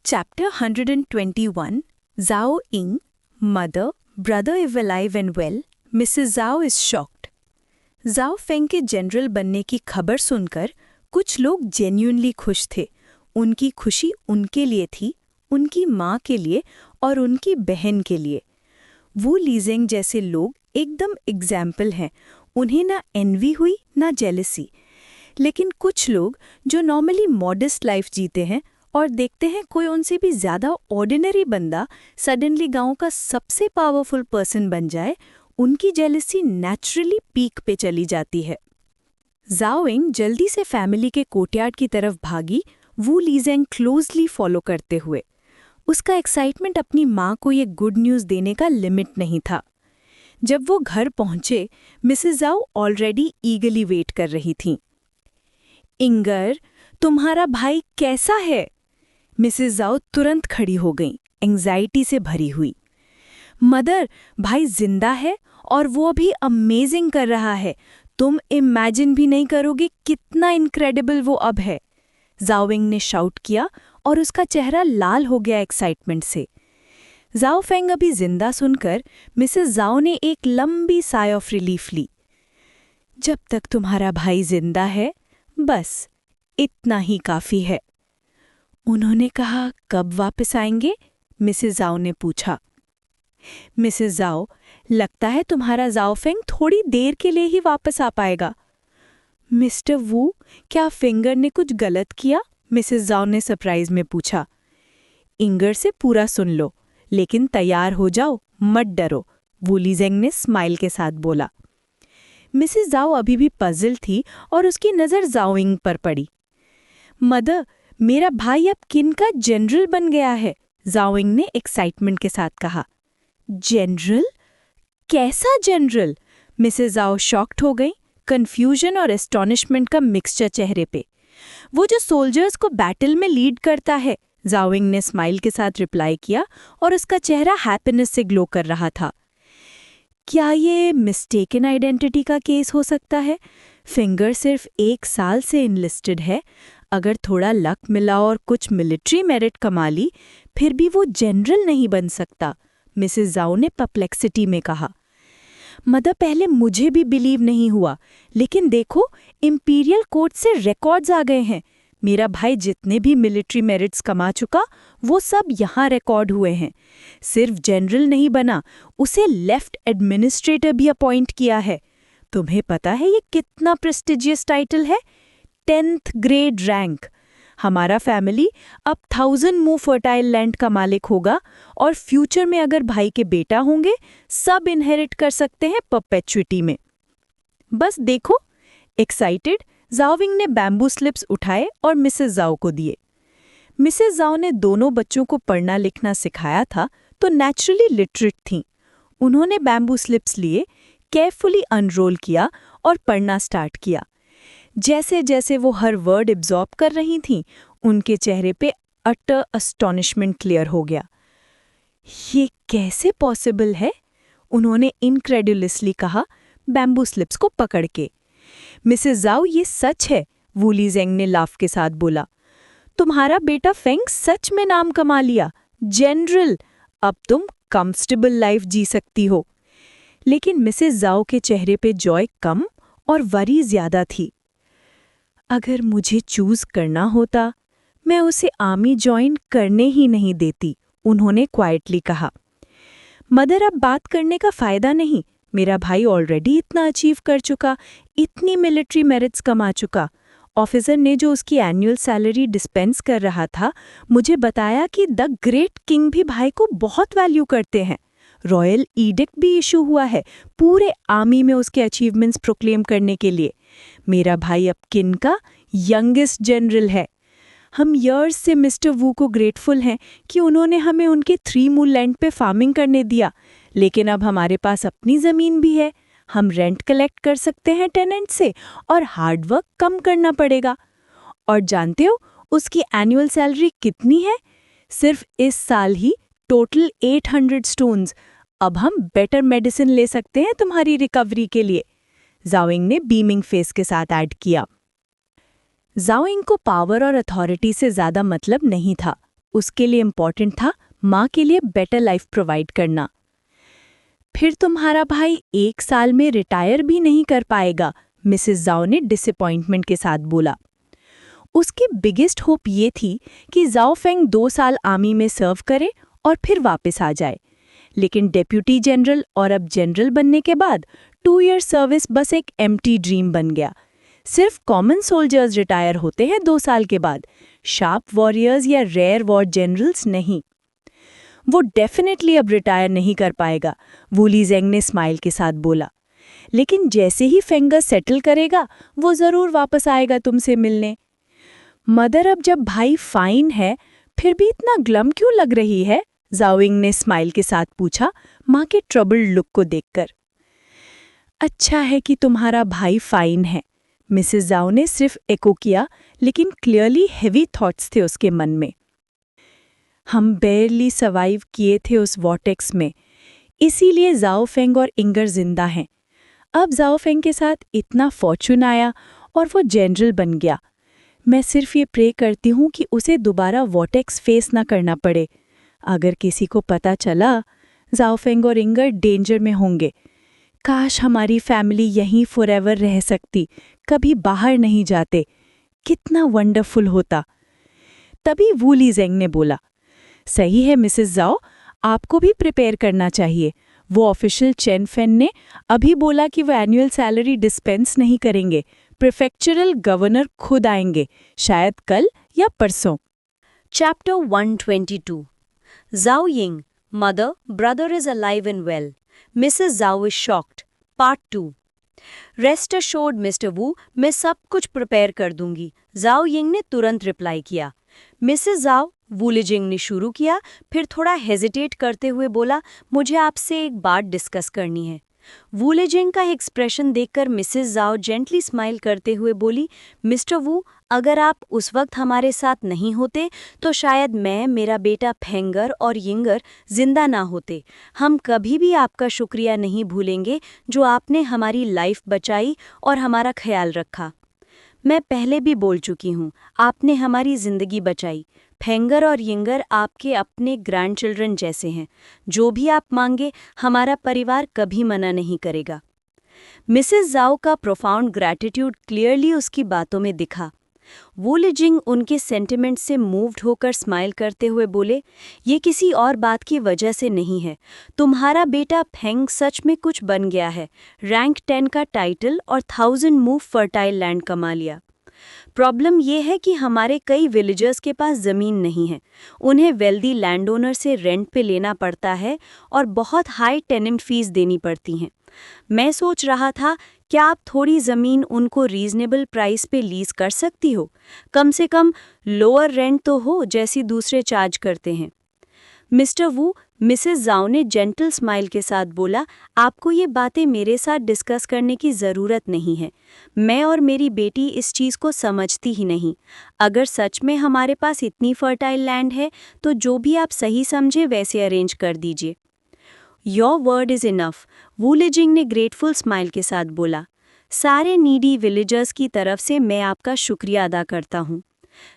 Chapter 121 Zhao Ying, Mother, Brother if alive and well, Mrs. Zhao is shocked. Zhao Feng के general बनने की खबर सुनकर कुछ लोग जेन्युइनली खुश थे। उनकी खुशी उनके लिए थी, उनकी माँ के लिए और उनकी बहन के लिए। वू लीजेंग जैसे लोग एकदम एग्जाम्पल हैं। उन्हें ना एनवी हुई ना जेलसी। लेकिन कुछ लोग जो नॉर्मली मॉडेस्ट लाइफ जीते हैं और देखते हैं कोई उनसे भी ज़्यादा ऑर्डिनरी बंदा सडनली गांव का सबसे पावरफुल पर्सन बन जाए, उनकी जेलसी नेचुरली पीक पे चली जाती है। ज़ाओ यिंग जल्दी से फैमिली के कोर्टयार्ड की तरफ भागी, वू लीजेंग क्लोजली फॉलो करते हुए। उसका एक्साइटमेंट अपनी माँ को ये गुड न्यूज़ देने का लिमिट नहीं था। जब वो घर पहुंचे, Mrs Zhao already eagerly wait कर रही थीं। इंगर, तुम्हारा भाई कैसा है? मिसेस ज़ाओ तुरंत खड़ी हो गईं, एंग्जाइटी से भरी हुई। मदर, भाई जिंदा है और वो भी अमेजिंग कर रहा है। तुम इमेजिन भी नहीं करोगे कितना इनक्रेडिबल वो अब है। ज़ाओ यिंग ने शाउट किया और उसका चेहरा लाल हो गया एक्साइटमेंट से। ज़ाओ फेंग अभी जिंदा सुनकर मिसेस ज़ाओ ने एक लंबी साय ऑफ रिलीफ ली। जब तक तुम्हारा भाई जिंदा है, बस इतना ही काफी है। उन्होंने कहा कब वापस आएंगे? मिसेस ज़ाओ ने पूछा। मिसेस ज़ाओ, लगता है तुम्हारा ज़ाओ फेंग थोड़ी देर के लिए ही वापस आ पाएगा। मिस्टर वू, क्या फिंगर ने कुछ गलत किया? मिसेस ज़ाओ ने सरप्राइज में पूछा। इंगर से पूरा सुन लो, लेकिन तैयार हो जाओ, मत डरो, वू लीजेंग ने स्माइल के साथ बोला। मिसेस ज़ाओ अभी भी पजल थी और उसकी नज़र ज़ाओ यिंग पर पड़ी। मदर, मेरा भाई अब किन का जनरल बन गया है, ज़ाओ यिंग ने एक्साइटमेंट के साथ कहा। जनरल? कैसा जनरल? मिसेस ज़ाओ शॉक्ड हो गई, कंफ्यूजन और एस्टॉनिशमेंट का मिक्सचर चेहरे पे। वो जो सोल्जर्स को बैटल में लीड करता है, ज़ाओ यिंग ने स्माइल के साथ रिप्लाई किया और उसका चेहरा हैप्पीनेस से ग्लो कर रहा था। क्या ये मिस्टेकन आइडेंटिटी का केस हो सकता है? फिंगर सिर्फ 1 साल से इनलिस्टेड है। अगर थोड़ा लक मिला और कुछ मिलिट्री मेरिट कमा ली, फिर भी वो जनरल नहीं बन सकता, मिसेस ज़ाओ ने परप्लेक्सिटी में कहा। मदर, पहले मुझे भी बिलीव नहीं हुआ, लेकिन देखो, इंपीरियल कोर्ट से रिकॉर्ड्स आ गए हैं। मेरा भाई जितने भी मिलिट्री मेरिट्स कमा चुका, वो सब यहाँ रिकॉर्ड हुए हैं। सिर्फ जनरल नहीं बना, उसे लेफ्ट एडमिनिस्ट्रेटर भी अपॉइंट किया है। तुम्हें पता है ये कितना प्रेस्टिजियस टाइटल है? 10th grade rank. हमारा फैमिली अब 1000 मू फर्टाइल लैंड का मालिक होगा और फ्यूचर में अगर भाई के बेटा होंगे, सब इनहेरिट कर सकते हैं परपेचुइटी में। बस देखो। एक्साइटेड, ज़ाओ यिंग ने बैम्बू स्लिप्स उठाए और मिसेस ज़ाओ को दिए। मिसेस ज़ाओ ने दोनों बच्चों को पढ़ना लिखना सिखाया था, तो नेचुरली लिटरेट थीं। उन्होंने बैम्बू स्लिप्स लिए, केयरफुली अनरोल किया और पढ़ना स्टार्ट किया। जैसे जैसे वो हर वर्ड एब्जॉर्ब कर रही थीं, उनके चेहरे पे अटर अस्टॉनिशमेंट क्लियर हो गया। ये कैसे पॉसिबल है? उन्होंने इनक्रेडुलसली कहा, बैम्बू स्लिप्स को पकड़ के। मिसेस ज़ाओ, ये सच है, वू लीजेंग ने लाफ के साथ बोला। तुम्हारा बेटा फेंग सच में नाम कमा लिया, जनरल। अब तुम कंफर्टेबल लाइफ जी सकती हो। लेकिन मिसेस ज़ाओ के चेहरे पे जॉय कम और वरी ज्यादा थी। अगर मुझे चूज करना होता, मैं उसे आर्मी ज्वाइन करने ही नहीं देती, उन्होंने क्वाइटली कहा। मदर, अब बात करने का फायदा नहीं। मेरा भाई ऑलरेडी इतना अचीव कर चुका, इतनी मिलिट्री मेरिट्स कमा चुका। ऑफिसर ने जो उसकी एनुअल सैलरी डिस्पेंस कर रहा था, मुझे बताया कि द ग्रेट किंग भी भाई को बहुत वैल्यू करते हैं। रॉयल ईडिक्ट भी इशू हुआ है पूरे आर्मी में उसके अचीवमेंट्स प्रोक्लेम करने के लिए। मेरा भाई अब किन का यंगेस्ट जनरल है। हम ईयर्स से मिस्टर वू को ग्रेटफुल हैं कि उन्होंने हमें उनके 3 मूल लैंड पे फार्मिंग करने दिया, लेकिन अब हमारे पास अपनी ज़मीन भी है। हम रेंट कलेक्ट कर सकते हैं टेनेंट से और हार्डवर्क कम करना पड़ेगा। और जानते हो उसकी एनुअल सैलरी कितनी है? सिर्फ इस साल ही टोटल 800 स्टोन्स। अब हम बेटर मेडिसिन ले सकते हैं तुम्हारी रिकवरी के लिए, ज़ाओ यिंग ने बीमिंग फेस के साथ ऐड किया। ज़ाओ यिंग को पावर और अथॉरिटी से ज़्यादा मतलब नहीं था। उसके लिए इम्पॉर्टेंट था माँ के लिए बेटर लाइफ प्रोवाइड करना। फिर तुम्हारा भाई 1 साल में रिटायर भी नहीं कर पाएगा, मिसेस जाओ ने डिसअपॉइंटमेंट के साथ बोला। उसकी बिगेस्ट होप ये थी कि जाओ फेंग 2 साल आर्मी में सर्व करे और फिर वापस आ जाए, लेकिन डेप्यूटी जनरल और अब जनरल बनने के बाद 2 ईयर सर्विस बस एक एम्प्टी ड्रीम बन गया। सिर्फ कॉमन सोल्जर्स रिटायर होते हैं 2 साल के बाद, शार्प वॉरियर्स या रेयर वॉर जनरल्स नहीं। वो डेफिनेटली अब रिटायर नहीं कर पाएगा, वूली जेंग ने स्माइल के साथ बोला। लेकिन जैसे ही फेंगर सेटल करेगा वो जरूर वापस आएगा तुमसे मिलने। मदर, अब जब भाई फाइन है फिर भी इतना ग्लम क्यों लग रही है? जाओइंग ने स्माइल के साथ पूछा, माँ के ट्रबल्ड लुक को देखकर। अच्छा है कि तुम्हारा भाई फाइन है, मिसेस जाओ ने सिर्फ एको किया, लेकिन क्लियरली हेवी थॉट्स थे उसके मन में। हम बेयरली सर्वाइव किए थे उस वॉटेक्स में, इसीलिए जाओ फेंग और इंगर जिंदा हैं। अब जाओ फेंग के साथ इतना फॉर्चून आया और वो जनरल बन गया। मैं सिर्फ ये प्रे करती हूँ कि उसे दोबारा वॉटेक्स फेस ना करना पड़े। अगर किसी को पता चला, जाओ फेंग और इंगर डेंजर में होंगे। काश हमारी फैमिली यहीं फॉरएवर रह सकती, कभी बाहर नहीं जाते, कितना वंडरफुल होता। तभी वूली जेंग ने बोला, सही है मिसेस जाओ, आपको भी प्रिपेयर करना चाहिए। वो ऑफिशियल चेन फेन ने अभी बोला कि वो एनुअल सैलरी डिस्पेंस नहीं करेंगे, प्रीफेक्चरल गवर्नर खुद आएंगे, शायद कल या परसों। Chapter 122 Zhao Ying, Mother, Brother is alive and well. Mrs. Zhao is shocked. Part 2 Rest assured, Mr. Wu, मैं सब कुछ प्रिपेयर कर दूंगी, जाओ यिंग ने तुरंत रिप्लाई किया। मिसेस जाओ, वूलिजिंग ने शुरू किया, फिर थोड़ा हेजिटेट करते हुए बोला, मुझे आपसे एक बात डिस्कस करनी है। वूलिजिंग का एक्सप्रेशन देखकर मिसेस जाओ जेंटली स्माइल करते हुए बोली, मिस्टर वू, अगर आप उस वक्त हमारे साथ नहीं होते तो शायद मैं, मेरा बेटा फेंगर और यिंगर जिंदा ना होते। हम कभी भी आपका शुक्रिया नहीं भूलेंगे जो आपने हमारी लाइफ बचाई और हमारा ख्याल रखा। मैं पहले भी बोल चुकी हूँ, आपने हमारी ज़िंदगी बचाई। फेंगर और यिंगर आपके अपने ग्रैंडचिल्ड्रन जैसे हैं। जो भी आप मांगे हमारा परिवार कभी मना नहीं करेगा। मिसेस जाओ का प्रोफाउंड ग्रैटिट्यूड क्लियरली उसकी बातों में दिखा। वूलिजिंग उनके सेंटिमेंट से मूव्ड होकर स्माइल करते हुए बोले, ये किसी और बात की वजह से नहीं है। तुम्हारा बेटा फेंग सच में कुछ बन गया है, रैंक 10 का टाइटल और 1000 मूव फर्टाइल लैंड कमा लिया। प्रॉब्लम ये है कि हमारे कई विलेजर्स के पास ज़मीन नहीं है। उन्हें वेल्दी लैंड ओनर से रेंट पे लेना पड़ता है और बहुत हाई टेनेंट फीस देनी पड़ती हैं। मैं सोच रहा था, क्या आप थोड़ी ज़मीन उनको रीज़नेबल प्राइस पे लीज़ कर सकती हो? कम से कम लोअर रेंट तो हो जैसी दूसरे चार्ज करते हैं। मिस्टर वू, मिसेस जाओ ने जेंटल स्माइल के साथ बोला, आपको ये बातें मेरे साथ डिस्कस करने की ज़रूरत नहीं है। मैं और मेरी बेटी इस चीज़ को समझती ही नहीं। अगर सच में हमारे पास इतनी फर्टाइल लैंड है तो जो भी आप सही समझे वैसे अरेंज कर दीजिए। योर वर्ड इज़ इनफ, वूलिजिंग ने ग्रेटफुल स्माइल के साथ बोला। सारे नीडी विलेजर्स की तरफ से मैं आपका शुक्रिया अदा करता हूँ।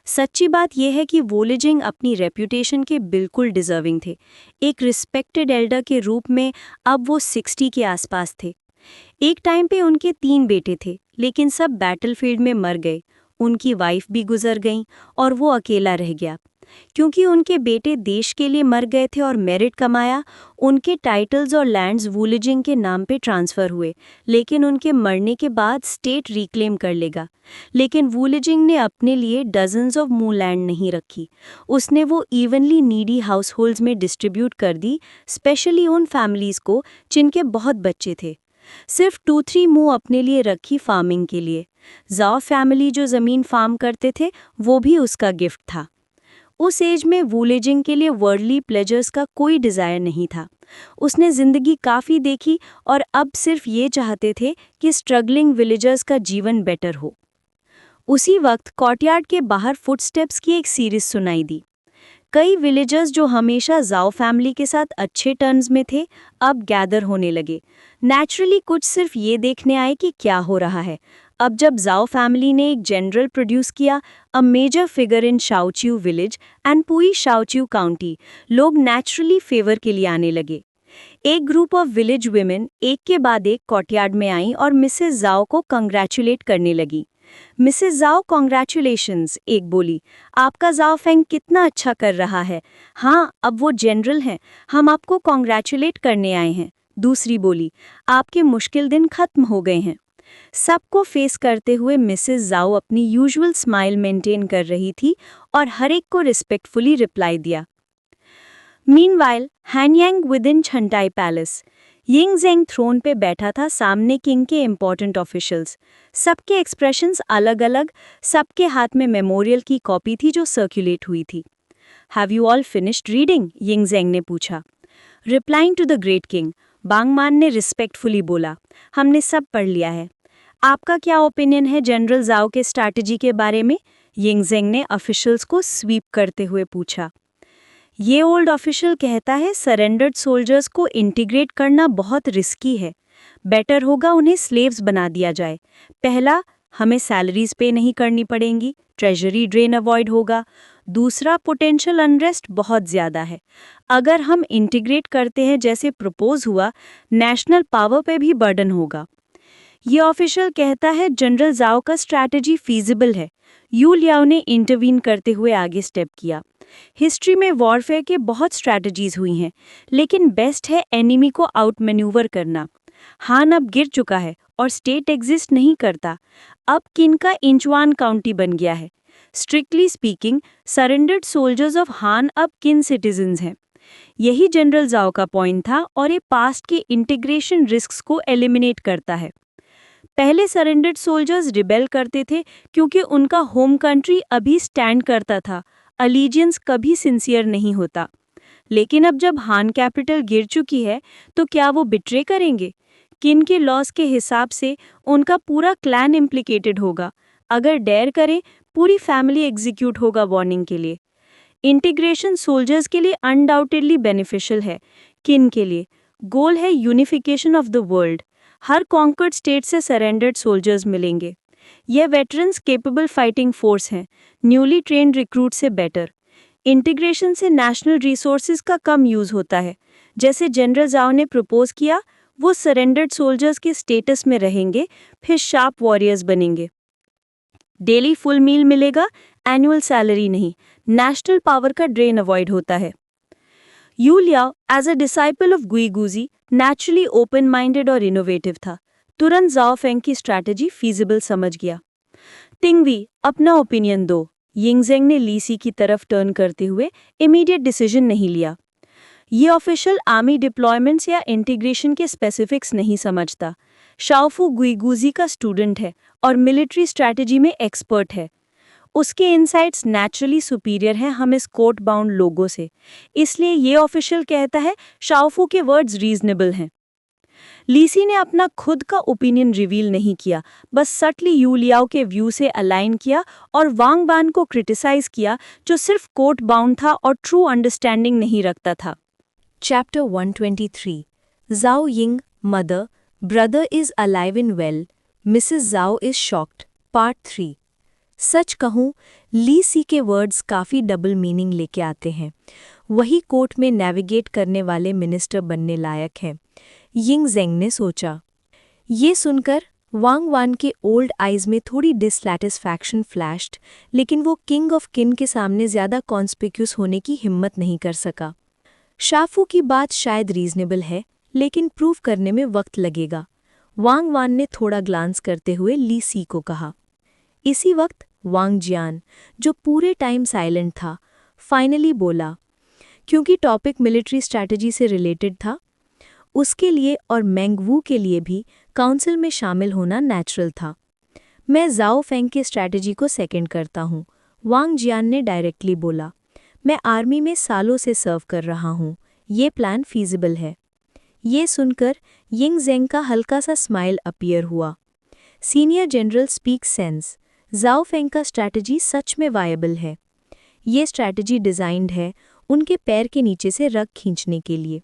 सच्ची बात यह है कि वूलिजिंग अपनी रेप्यूटेशन के बिल्कुल डिज़र्विंग थे। एक रिस्पेक्टेड एल्डर के रूप में अब वो 60 के आसपास थे। एक टाइम पे उनके 3 बेटे थे, लेकिन सब बैटलफील्ड में मर गए। उनकी वाइफ भी गुजर गई और वो अकेला रह गया। क्योंकि उनके बेटे देश के लिए मर गए थे और मेरिट कमाया, उनके टाइटल्स और लैंड्स वूलिजिंग के नाम पे ट्रांसफ़र हुए, लेकिन उनके मरने के बाद स्टेट रिक्लेम कर लेगा। लेकिन वूलिजिंग ने अपने लिए डजन्स ऑफ मू लैंड नहीं रखी। उसने वो इवनली नीडी हाउस होल्ड्स में डिस्ट्रीब्यूट कर दी, स्पेशली उन फैमिलीज़ को जिनके बहुत बच्चे थे। सिर्फ 2-3 मू अपने लिए रखी फार्मिंग के लिए। जाओ फैमिली जो ज़मीन फार्म करते थे वो भी उसका गिफ्ट था। उस एज में वूलिजिंग के लिए वर्ल्डली प्लेजर्स का कोई डिज़ायर नहीं था। उसने ज़िंदगी काफ़ी देखी और अब सिर्फ ये चाहते थे कि स्ट्रगलिंग विलेजर्स का जीवन बेटर हो। उसी वक्त कोर्टयार्ड के बाहर फुटस्टेप्स की एक सीरीज सुनाई दी। कई विलेजर्स जो हमेशा जाओ फैमिली के साथ अच्छे टर्म्स में थे, अब गैदर होने लगे। नेचुरली कुछ सिर्फ ये देखने आए कि क्या हो रहा है। अब जब जाओ फैमिली ने एक जनरल प्रोड्यूस किया, a major figure in Shaochiu village and Pui Shaochiu county, लोग नेचुरली फेवर के लिए आने लगे। एक ग्रुप ऑफ विलेज वुमेन एक के बाद एक कोर्टयार्ड में आईं और मिसेस जाओ को कंग्रेचुलेट करने लगी। मिसेस जाओ कॉन्ग्रेचुलेशंस, एक बोली, आपका जाओ फेंग कितना अच्छा कर रहा है। हाँ, अब वो जनरल हैं, हम आपको कॉन्ग्रेचुलेट करने आए हैं। दूसरी बोली, आपके मुश्किल दिन खत्म हो गए हैं। सबको फेस करते हुए मिसेस जाओ अपनी यूजुअल स्माइल मेंटेन कर रही थी और हर एक को रिस्पेक्टफुली रिप्लाई दिया। मीनवाइल हैनयांग विद इन छंटाई पैलेस, यिंगजेंग थ्रोन पे बैठा था, सामने किंग के इम्पोर्टेंट ऑफिशियल्स। सबके एक्सप्रेशंस अलग अलग, सबके हाथ में मेमोरियल की कॉपी थी जो सर्कुलेट हुई थी। Have you all finished reading? Yingzheng ने पूछा। Replying to the great king, Bangman ने रिस्पेक्टफुली बोला, हमने सब पढ़ लिया है। आपका क्या ओपिनियन है जनरल जाओ के स्ट्रैटेजी के बारे में? यिंगजेंग ने ऑफिशियल्स को स्वीप करते हुए पूछा। ये ओल्ड ऑफिशियल कहता है सरेंडर्ड सोल्जर्स को इंटीग्रेट करना बहुत रिस्की है। बेटर होगा उन्हें स्लेव्स बना दिया जाए। पहला, हमें सैलरीज पे नहीं करनी पड़ेंगी, ट्रेजरी ड्रेन अवॉइड होगा। दूसरा, पोटेंशियल अनरेस्ट बहुत ज़्यादा है। अगर हम इंटीग्रेट करते हैं जैसे प्रपोज हुआ, नेशनल पावर पे भी बर्डन होगा। ये ऑफिशियल कहता है जनरल जाओ का स्ट्रैटेजी फीजिबल है। यू लियाओ ने इंटरवीन करते हुए आगे स्टेप किया। हिस्ट्री में वॉरफेयर के बहुत स्ट्रैटेजीज हुई हैं, लेकिन बेस्ट है एनिमी को आउट मैन्यूवर करना। हान अब गिर चुका है और स्टेट एग्जिस्ट नहीं करता। अब किन का इंचवान काउंटी बन गया है। Strictly speaking, surrendered soldiers of हान अब किन सिटीजन्स हैं। यही जनरल जाओ का पॉइंट था और ये पास्ट के इंटीग्रेशन रिस्क्स को एलिमिनेट करता है। पहले सरेंडर्ड सोल्जर्स रिबेल करते थे क्योंकि उनका होम कंट्री अभी स्टैंड करता था, अलीजियंस कभी सिंसियर नहीं होता। लेकिन अब जब हान कैपिटल गिर चुकी है तो क्या वो बिट्रे करेंगे? किन के लॉस के हिसाब से उनका पूरा क्लैन इम्प्लिकेटेड होगा। अगर डेयर करें, पूरी फैमिली एग्जीक्यूट होगा वार्निंग के लिए। इंटीग्रेशन सोल्जर्स के लिए अनडाउटेडली बेनिफिशियल है। किन के लिए गोल है यूनिफिकेशन ऑफ द वर्ल्ड। हर कॉन्कर्ड स्टेट से सरेंडर्ड सोल्जर्स मिलेंगे। ये वेटरन्स केपेबल फाइटिंग फोर्स हैं, न्यूली ट्रेन्ड रिक्रूट से बेटर। इंटीग्रेशन से नेशनल रिसोर्सेज का कम यूज होता है। जैसे जनरल जाओ ने प्रपोज किया, वो सरेंडर्ड सोल्जर्स के स्टेटस में रहेंगे, फिर शार्प वॉरियर्स बनेंगे। डेली फुल मील मिलेगा, एनुअल सैलरी नहीं। नेशनल पावर का ड्रेन अवॉइड होता है। Yu Liao as a disciple of Guiguzi naturally open minded और इनोवेटिव था। तुरंत जाओ फेंग की स्ट्रैटेजी फीजिबल समझ गया। तिंगवी, अपना ओपिनियन दो। यिंगजेंग ने लीसी की तरफ टर्न करते हुए इमीडिएट डिसीजन नहीं लिया। ये ऑफिशियल आर्मी डिप्लॉयमेंट्स या इंटीग्रेशन के स्पेसिफिक्स नहीं समझता। शाओफू गुईगुजी का स्टूडेंट है और मिलिट्री स्ट्रैटेजी में एक्सपर्ट है। उसके इनसाइट्स नेचुरली सुपीरियर हैं हम इस कोर्ट बाउंड लोगों से। इसलिए ये ऑफिशियल कहता है शाओफू के वर्ड्स रीजनेबल हैं। लीसी ने अपना खुद का ओपिनियन रिवील नहीं किया, बस सटली यू लियाओ के व्यू से अलाइन किया और वांग बान को क्रिटिसाइज किया, जो सिर्फ कोर्ट बाउंड था और ट्रू अंडरस्टैंडिंग नहीं रखता था। Chapter 123 Zhao Ying, Mother, Brother is alive and well, Mrs. Zhao is shocked, Part 3 सच कहूँ, ली सी के वर्ड्स काफ़ी डबल मीनिंग लेके आते हैं। वही कोर्ट में नेविगेट करने वाले मिनिस्टर बनने लायक हैं, यिंगजेंग ने सोचा। ये सुनकर वांग वान के ओल्ड आइज में थोड़ी डिससैटिस्फैक्शन फ्लैश्ड, लेकिन वो किंग ऑफ किन के सामने ज़्यादा कॉन्स्पिक्यूस होने की हिम्मत नहीं कर सका। शाफू की बात शायद रीजनेबल है, लेकिन प्रूव करने में वक्त लगेगा, वांग वान ने थोड़ा ग्लांस करते हुए ली सी को कहा। इसी वक्त वांग जियान, जो पूरे टाइम साइलेंट था, फाइनली बोला, क्योंकि टॉपिक मिलिट्री स्ट्रैटेजी से रिलेटेड था। उसके लिए और मेंगवू के लिए भी काउंसिल में शामिल होना नेचुरल था। मैं जाओ फेंग के स्ट्रैटेजी को सेकंड करता हूँ, वांग जियान ने डायरेक्टली बोला। मैं आर्मी में सालों से सर्व कर रहा हूँ, ये प्लान फीजिबल है। ये सुनकर यिंगजेंग का हल्का सा स्माइल अपीयर हुआ। सीनियर जनरल स्पीक सेंस, जाओ फेंग का स्ट्रैटेजी सच में वायबल है। ये स्ट्रैटेजी डिज़ाइंड है उनके पैर के नीचे से रग खींचने के लिए।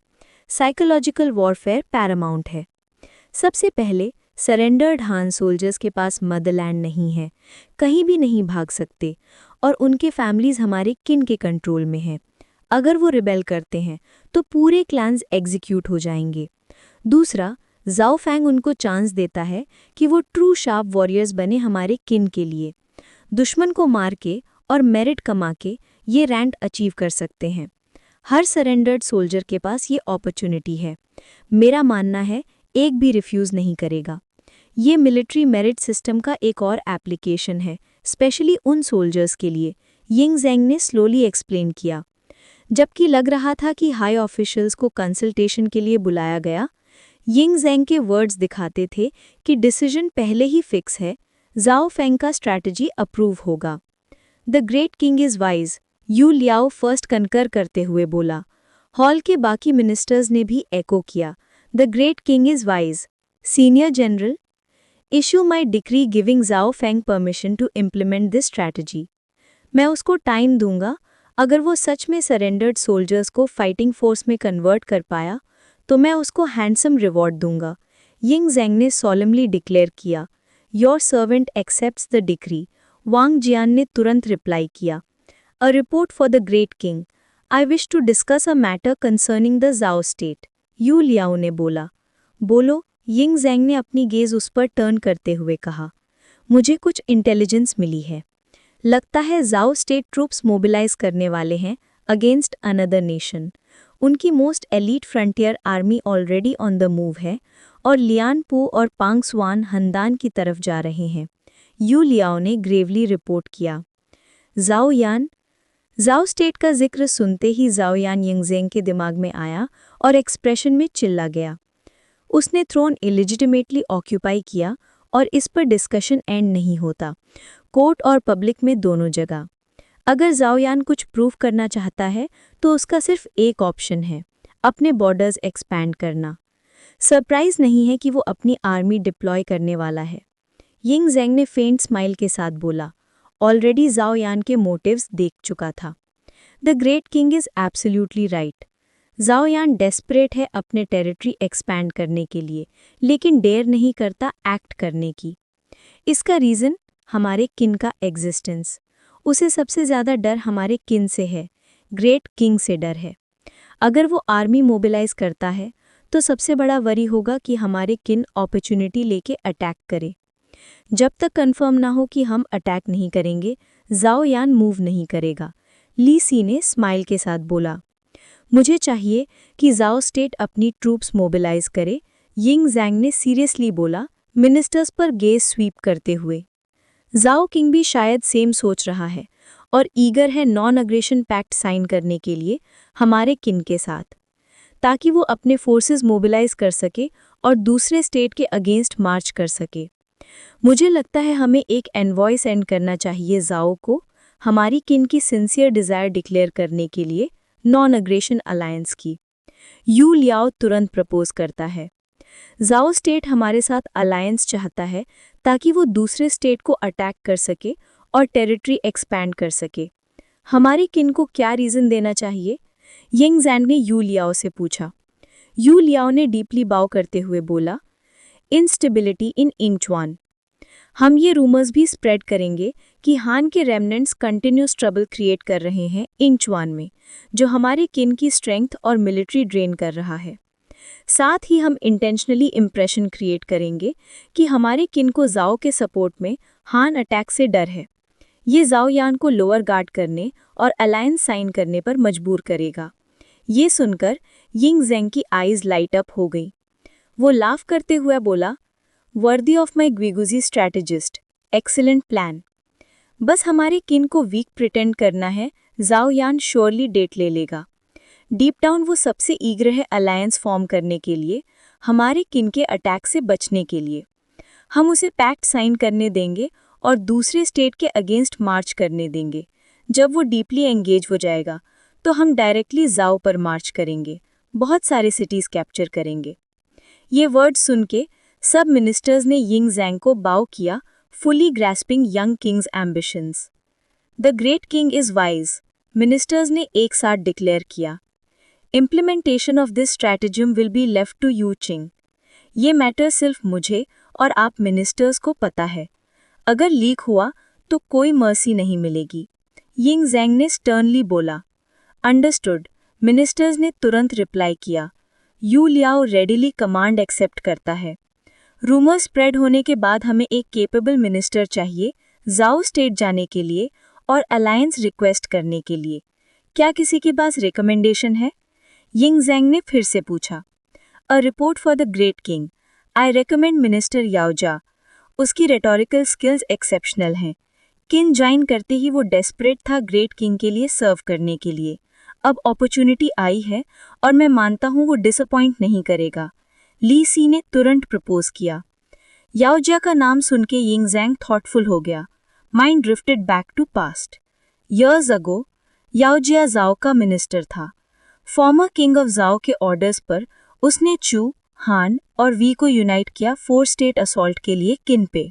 साइकोलॉजिकल वॉरफेयर पैरामाउंट है। सबसे पहले सरेंडर्ड हान सोल्जर्स के पास मदरलैंड नहीं है, कहीं भी नहीं भाग सकते और उनके फैमिलीज हमारे किन के कंट्रोल में हैं। अगर वो रिबेल करते हैं तो पूरे क्लैंस एग्जीक्यूट हो जाएंगे। दूसरा, जाओ फैंग उनको चांस देता है कि वो ट्रू शार्प वॉरियर्स बने हमारे किन के लिए। दुश्मन को मार के और मेरिट कमा के ये रैंक अचीव कर सकते हैं। हर सरेंडर्ड सोल्जर के पास ये अपॉर्चुनिटी है। मेरा मानना है एक भी रिफ्यूज़ नहीं करेगा। ये मिलिट्री मेरिट सिस्टम का एक और एप्लीकेशन है, स्पेशली उन सोल्जर्स के लिए, यिंग ज़ेंग ने स्लोली एक्सप्लेन किया। जबकि लग रहा था कि हाई ऑफिशियल्स को कंसल्टेशन के लिए बुलाया गया, यिंग ज़ेंग के वर्ड्स दिखाते थे कि डिसीजन पहले ही फिक्स है, जाओ फेंग का स्ट्रैटेजी अप्रूव होगा। The great king is wise, Yu Liao first concur करते हुए बोला। हॉल के बाकी मिनिस्टर्स ने भी एको किया, the great king is wise. Senior general, issue my decree giving Zhao Feng permission to implement this strategy. मैं उसको टाइम दूंगा, अगर वो सच में सरेंडर्ड सोल्जर्स को फाइटिंग फोर्स में कन्वर्ट कर पाया तो मैं उसको हैंडसम रिवॉर्ड दूंगा, यिंग ज़ेंग ने सॉलमली डिक्लेयर किया। Your servant accepts the decree, Wang Jian ने तुरंत रिप्लाई किया। A report for the great king, I wish to discuss a matter concerning the Zhao state, Yu Liao ने बोला। बोलो, Ying Zheng ने अपनी गेज उस पर टर्न करते हुए कहा। मुझे कुछ इंटेलिजेंस मिली है। लगता है जाओ स्टेट ट्रूप्स मोबिलाइज करने वाले हैं अगेंस्ट अनदर नेशन। उनकी most elite frontier army already on the move है और लियान पू और पांग स्वान हंदान की तरफ जा रहे हैं, यू लियाओ ने ग्रेवली रिपोर्ट किया। जाओ स्टेट का जिक्र सुनते ही जाओ यान यिंग ज़ेंग के दिमाग में आया और एक्सप्रेशन में चिल्ला गया। उसने थ्रोन इलिजिटिमेटली ऑक्यूपाई किया और इस पर डिस्कशन एंड नहीं होता, कोर्ट और पब्लिक में दोनों जगह। अगर जाओ यान कुछ प्रूव करना चाहता है तो उसका सिर्फ एक ऑप्शन है, अपने बॉर्डर्स एक्सपैंड करना। सरप्राइज नहीं है कि वो अपनी आर्मी डिप्लॉय करने वाला है। यिंग ज़ेंग ने फेंट स्माइल के साथ बोला, ऑलरेडी जाओ यान के मोटिव्स देख चुका था। The great king is absolutely right. जाओ यान डेस्परेट है अपने टेरिटरी एक्सपैंड करने के लिए, लेकिन डेयर नहीं करता एक्ट करने की। इसका रीज़न हमारे किन का एग्जिस्टेंस। उसे सबसे ज़्यादा डर हमारे किन से है, ग्रेट किंग से डर है। अगर वो आर्मी मोबिलाइज करता है तो सबसे बड़ा वरी होगा कि हमारे किन अपॉर्चुनिटी लेके अटैक करे। जब तक कंफर्म ना हो कि हम अटैक नहीं करेंगे, जाओ यान मूव नहीं करेगा, ली सी ने स्माइल के साथ बोला। मुझे चाहिए कि जाओ स्टेट अपनी ट्रूप्स मोबिलाइज करे, यिंग ज़ेंग ने सीरियसली बोला, मिनिस्टर्स पर गेज स्वीप करते हुए। जाओ किंग भी शायद सेम सोच रहा है और ईगर है नॉन अग्रेशन पैक्ट साइन करने के लिए हमारे किन के साथ, ताकि वो अपने फोर्सेस मोबिलाइज कर सके और दूसरे स्टेट के अगेंस्ट मार्च कर सके। मुझे लगता है हमें एक एनवॉय सेंड करना चाहिए जाओ को, हमारी किन की सिंसियर डिज़ायर डिक्लेयर करने के लिए नॉन अग्रेशन अलायंस की। यू लियाओ तुरंत प्रपोज करता है। जाओ स्टेट हमारे साथ अलायंस चाहता है ताकि वो दूसरे स्टेट को अटैक कर सके और टेरिटरी एक्सपैंड कर सके। हमारे किन को क्या रीज़न देना चाहिए, यिंग ज़ेंग ने यू लियाओ से पूछा। यू लियाओ ने डीपली बाव करते हुए बोला, इंस्टेबिलिटी इन इंचवान। हम ये रूमर्स भी स्प्रेड करेंगे कि हान के रेमनेंट्स कंटिन्यूस ट्रबल क्रिएट कर रहे हैं इंचवान में, जो हमारे किन की स्ट्रेंथ और मिलिट्री ड्रेन कर रहा है। साथ ही हम इंटेंशनली इम्प्रेशन क्रिएट करेंगे कि हमारे किन को जाओ के सपोर्ट में हान अटैक से डर है। ये जाओ यान को लोअर गार्ड करने और अलायंस साइन करने पर मजबूर करेगा। ये सुनकर यिंग ज़ेंग की आईज लाइट अप हो गई। वो लाफ करते हुए बोला, worthy of my Guiguzi strategist, excellent plan. बस हमारे किन को वीक प्रिटेंड करना है, जाओ यान श्योरली डेट ले लेगा। डीप डाउन वो सबसे ईगर है अलायंस फॉर्म करने के लिए, हमारे किन के अटैक से बचने के लिए। हम उसे पैक्ट साइन करने देंगे और दूसरे स्टेट के अगेंस्ट मार्च करने देंगे। जब वो डीपली एंगेज हो जाएगा तो हम डायरेक्टली जाओ पर मार्च करेंगे, बहुत सारे सिटीज़ कैप्चर करेंगे। ये वर्ड सुन के सब मिनिस्टर्स ने यिंग ज़ेंग को बाव किया, fully grasping young king's ambitions. The great king is wise, ministers ने एक साथ डिक्लेयर किया। Implementation of this stratagem will be left to you Qing. ये मैटर सिर्फ मुझे और आप मिनिस्टर्स को पता है, अगर लीक हुआ तो कोई मर्सी नहीं मिलेगी। यिंग ज़ैंग ने स्टर्नली बोला। अंडरस्टूड, मिनिस्टर्स ने तुरंत रिप्लाई किया। Yu Liao readily command accept करता है। रूमर स्प्रेड होने के बाद हमें एक केपेबल मिनिस्टर चाहिए ज़ाओ स्टेट जाने के लिए और अलायंस रिक्वेस्ट करने के लिए। क्या किसी के पास रिकमेंडेशन है? यिंग ज़ैंग ने फिर से पूछा। A report for the great king. I recommend minister Yaojia. उसकी रेटोरिकल स्किल्स एक्सेप्शनल हैं। किन ज्वाइन करते ही वो डेस्परेट था ग्रेट किंग के लिए सर्व करने के लिए। अब अपॉर्चुनिटी आई है और मैं मानता हूँ वो डिसअपॉइंट नहीं करेगा। ली सी ने तुरंत प्रपोज किया। याओजिया का नाम सुन के यिंग ज़ैंग थॉटफुल हो गया। Mind drifted back to past. Years ago Yaojia Zhao का मिनिस्टर था। फॉर्मर किंग ऑफ ज़ाओ के ऑर्डर्स पर उसने चू, हान और वी को यूनाइट किया 4 स्टेट असॉल्ट के लिए किन पे।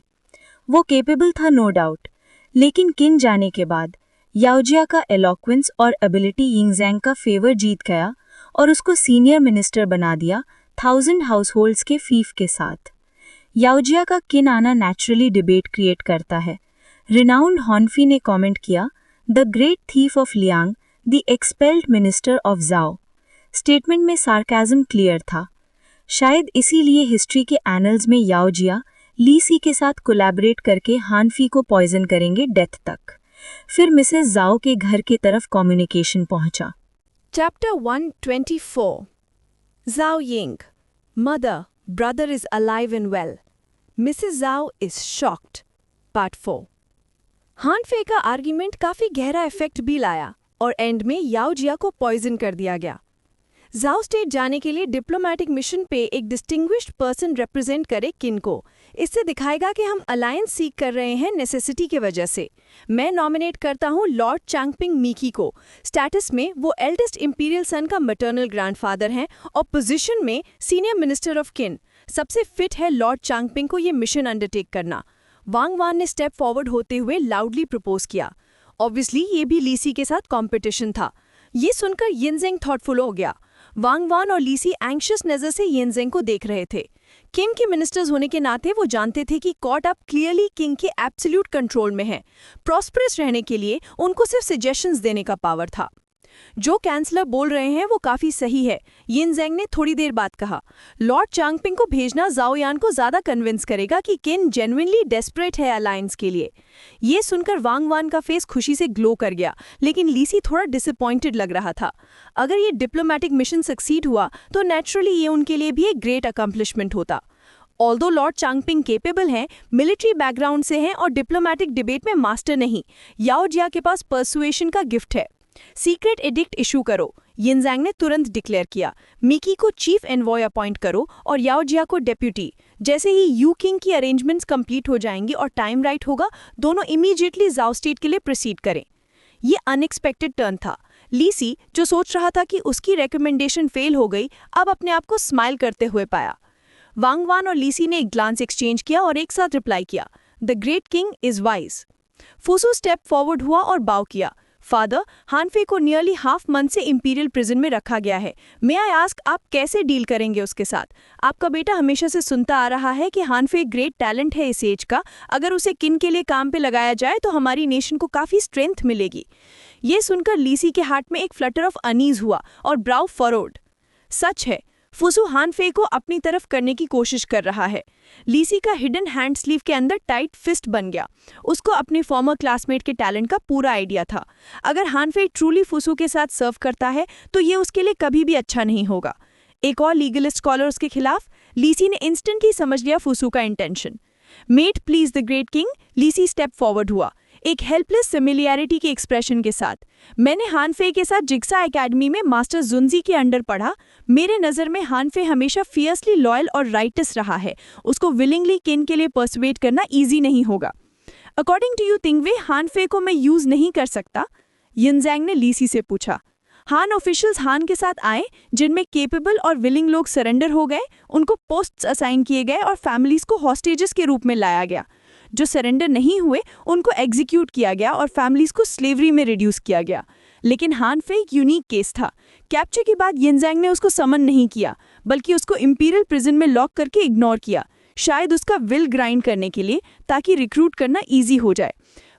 वो केपेबल था नो डाउट, लेकिन किन जाने के बाद याओजिया का एलोक्वेंस और एबिलिटी यिंग ज़ैंग का फेवर जीत गया और उसको सीनियर मिनिस्टर बना दिया 1000 हाउसहोल्ड्स के फीफ के साथ। याओजिया का किन आना नेचुरली डिबेट क्रिएट करता है। रिनाउंड हॉन्फी ने कमेंट किया, the great thief of Liang, the expelled minister of Zhao. Statement में सार्काज़म क्लियर था। शायद इसीलिए हिस्ट्री के एनल्स में याओजिया ली सी के साथ कोलैबोरेट करके हानफी को पॉइजन करेंगे डेथ तक। फिर मिसेस ज़ाओ के घर की तरफ कम्युनिकेशन पहुंचा। Chapter 124 Zhao Ying, Mother, Brother is alive and well. Mrs. Zhao is shocked. Part 4 हान फे का आर्ग्यूमेंट काफी गहरा इफेक्ट भी लाया और एंड में याओ जिया को पॉइजन कर दिया गया। ज़ाओ स्टेट जाने के लिए डिप्लोमैटिक मिशन पे एक डिस्टिंग्विश्ड पर्सन रिप्रेजेंट करे किन को। इससे दिखाएगा कि हम अलायंस सीख कर रहे हैं नेसेसिटी की वजह से। मैं नॉमिनेट करता हूँ लॉर्ड चांगपिंग मीकी को। स्टेटस में वो एल्डेस्ट इंपीरियल सन का मैटरनल ग्रैंडफादर हैं और पोजीशन में सीनियर मिनिस्टर ऑफ किन। सबसे फिट है लॉर्ड चांगपिंग को ये मिशन अंडरटेक करना। वांग वान ने स्टेप फॉरवर्ड होते हुए लाउडली प्रपोज किया। ऑब्वियसली ये भी लीसी के साथ कॉम्पिटिशन था। ये सुनकर यिंग ज़ैंग थॉटफुल हो गया। वांग वान और लीसी एंग्शियस नजर से यिंग ज़ैंग को देख रहे थे। किंग के मिनिस्टर्स होने के नाते वो जानते थे कि कॉट अप क्लियरली किंग के एब्सोल्यूट कंट्रोल में है। प्रॉस्परस रहने के लिए उनको सिर्फ सजेशंस देने का पावर था। जो कैंसलर बोल रहे हैं वो काफी सही है, यिंग ज़ैंग ने थोड़ी देर बाद कहा। लॉर्ड चांगपिंग को भेजना ज़ाओ यान को ज्यादा कन्विंस करेगा कि किन जेन्युइनली डेस्परेट है अलायंस के लिए। ये सुनकर वांग वान का फेस खुशी से ग्लो कर गया, लेकिन लीसी थोड़ा डिसअपॉइंटेड लग रहा था। अगर ये डिप्लोमैटिक मिशन सक्सीड हुआ तो नेचुरली ये उनके लिए भी एक ग्रेट अकम्पलिशमेंट होता। ऑल्दो लॉर्ड चांगपिंग केपेबल हैं, मिलिट्री बैकग्राउंड से हैं और डिप्लोमैटिक डिबेट में मास्टर नहीं, याओ जिया के पास पर्सुएशन का गिफ्ट है। सीक्रेट एडिक्ट इशू करो, यिंग ज़ैंग ने तुरंत डिक्लेयर किया। मिकी को चीफ एनवॉय अपॉइंट करो और याओ जिया को डेप्यूटी। जैसे ही यू किंग की अरेंजमेंट्स कंप्लीट हो जाएंगी और टाइम राइट होगा, दोनों इमीडिएटली ज़ाओ स्टेट के लिए प्रोसीड करें। ये अनएक्सपेक्टेड टर्न था। लीसी, जो सोच रहा था कि उसकी रिकमेंडेशन फेल हो गई, अब अपने आप को स्माइल करते हुए पाया। वांग वान और लीसी ने एक ग्लांस एक्सचेंज किया और एक साथ रिप्लाई किया, the great king is wise. Fusu step forward हुआ और बाव किया। फादर, हानफे को नियरली हाफ मंथ से इंपीरियल प्रिजन में रखा गया है। मे आई आस्क, आप कैसे डील करेंगे उसके साथ? आपका बेटा हमेशा से सुनता आ रहा है कि हानफे ग्रेट टैलेंट है इस एज का। अगर उसे किन के लिए काम पे लगाया जाए तो हमारी नेशन को काफ़ी स्ट्रेंथ मिलेगी। ये सुनकर लीसी के हार्ट में एक फ्लटर ऑफ अनीज हुआ और ब्राउ फरोड। सच है, फुसू हानफे को अपनी तरफ करने की कोशिश कर रहा है। लीसी का हिडन हैंड स्लीव के अंदर टाइट फिस्ट बन गया। उसको अपने फॉर्मर क्लासमेट के टैलेंट का पूरा आइडिया था। अगर हानफे ट्रूली फुसू के साथ सर्व करता है तो ये उसके लिए कभी भी अच्छा नहीं होगा। एक और लीगलिस्ट स्कॉलर उसके खिलाफ। लीसी ने इंस्टेंटली समझ लिया फुसू का intention. May it please the great king, Lisi step forward हुआ एक हेल्पलेस सिमिलियरिटी के एक्सप्रेशन के साथ। मैंने हानफे के साथ जिग्सा एकेडमी में मास्टर जुनजी के अंडर पढ़ा। मेरे नज़र में हानफे हमेशा फियर्सली लॉयल और राइटस रहा है। उसको विलिंगली किन के लिए पर्सुएट करना ईजी नहीं होगा। अकॉर्डिंग टू यू थिंगवे, हानफे को मैं यूज़ नहीं कर सकता? यिंग ज़ैंग ने लीसी से पूछा। हान ऑफिशियल्स हान के साथ आए जिनमें केपेबल और विलिंग लोग सरेंडर हो गए। उनको पोस्ट्स असाइन किए गए और फैमिलीज को हॉस्टेजेस के रूप में लाया गया। जो सरेंडर नहीं हुए उनको एग्जीक्यूट किया गया और फैमिलीज को स्लेवरी में रिड्यूस किया गया। लेकिन हानफे एक यूनिक केस था। कैप्चर के बाद यिंग ज़ैंग ने उसको समन नहीं किया, बल्कि उसको इंपीरियल प्रिजन में लॉक करके इग्नोर किया। शायद उसका विल ग्राइंड करने के लिए, ताकि रिक्रूट करना ईजी हो जाए।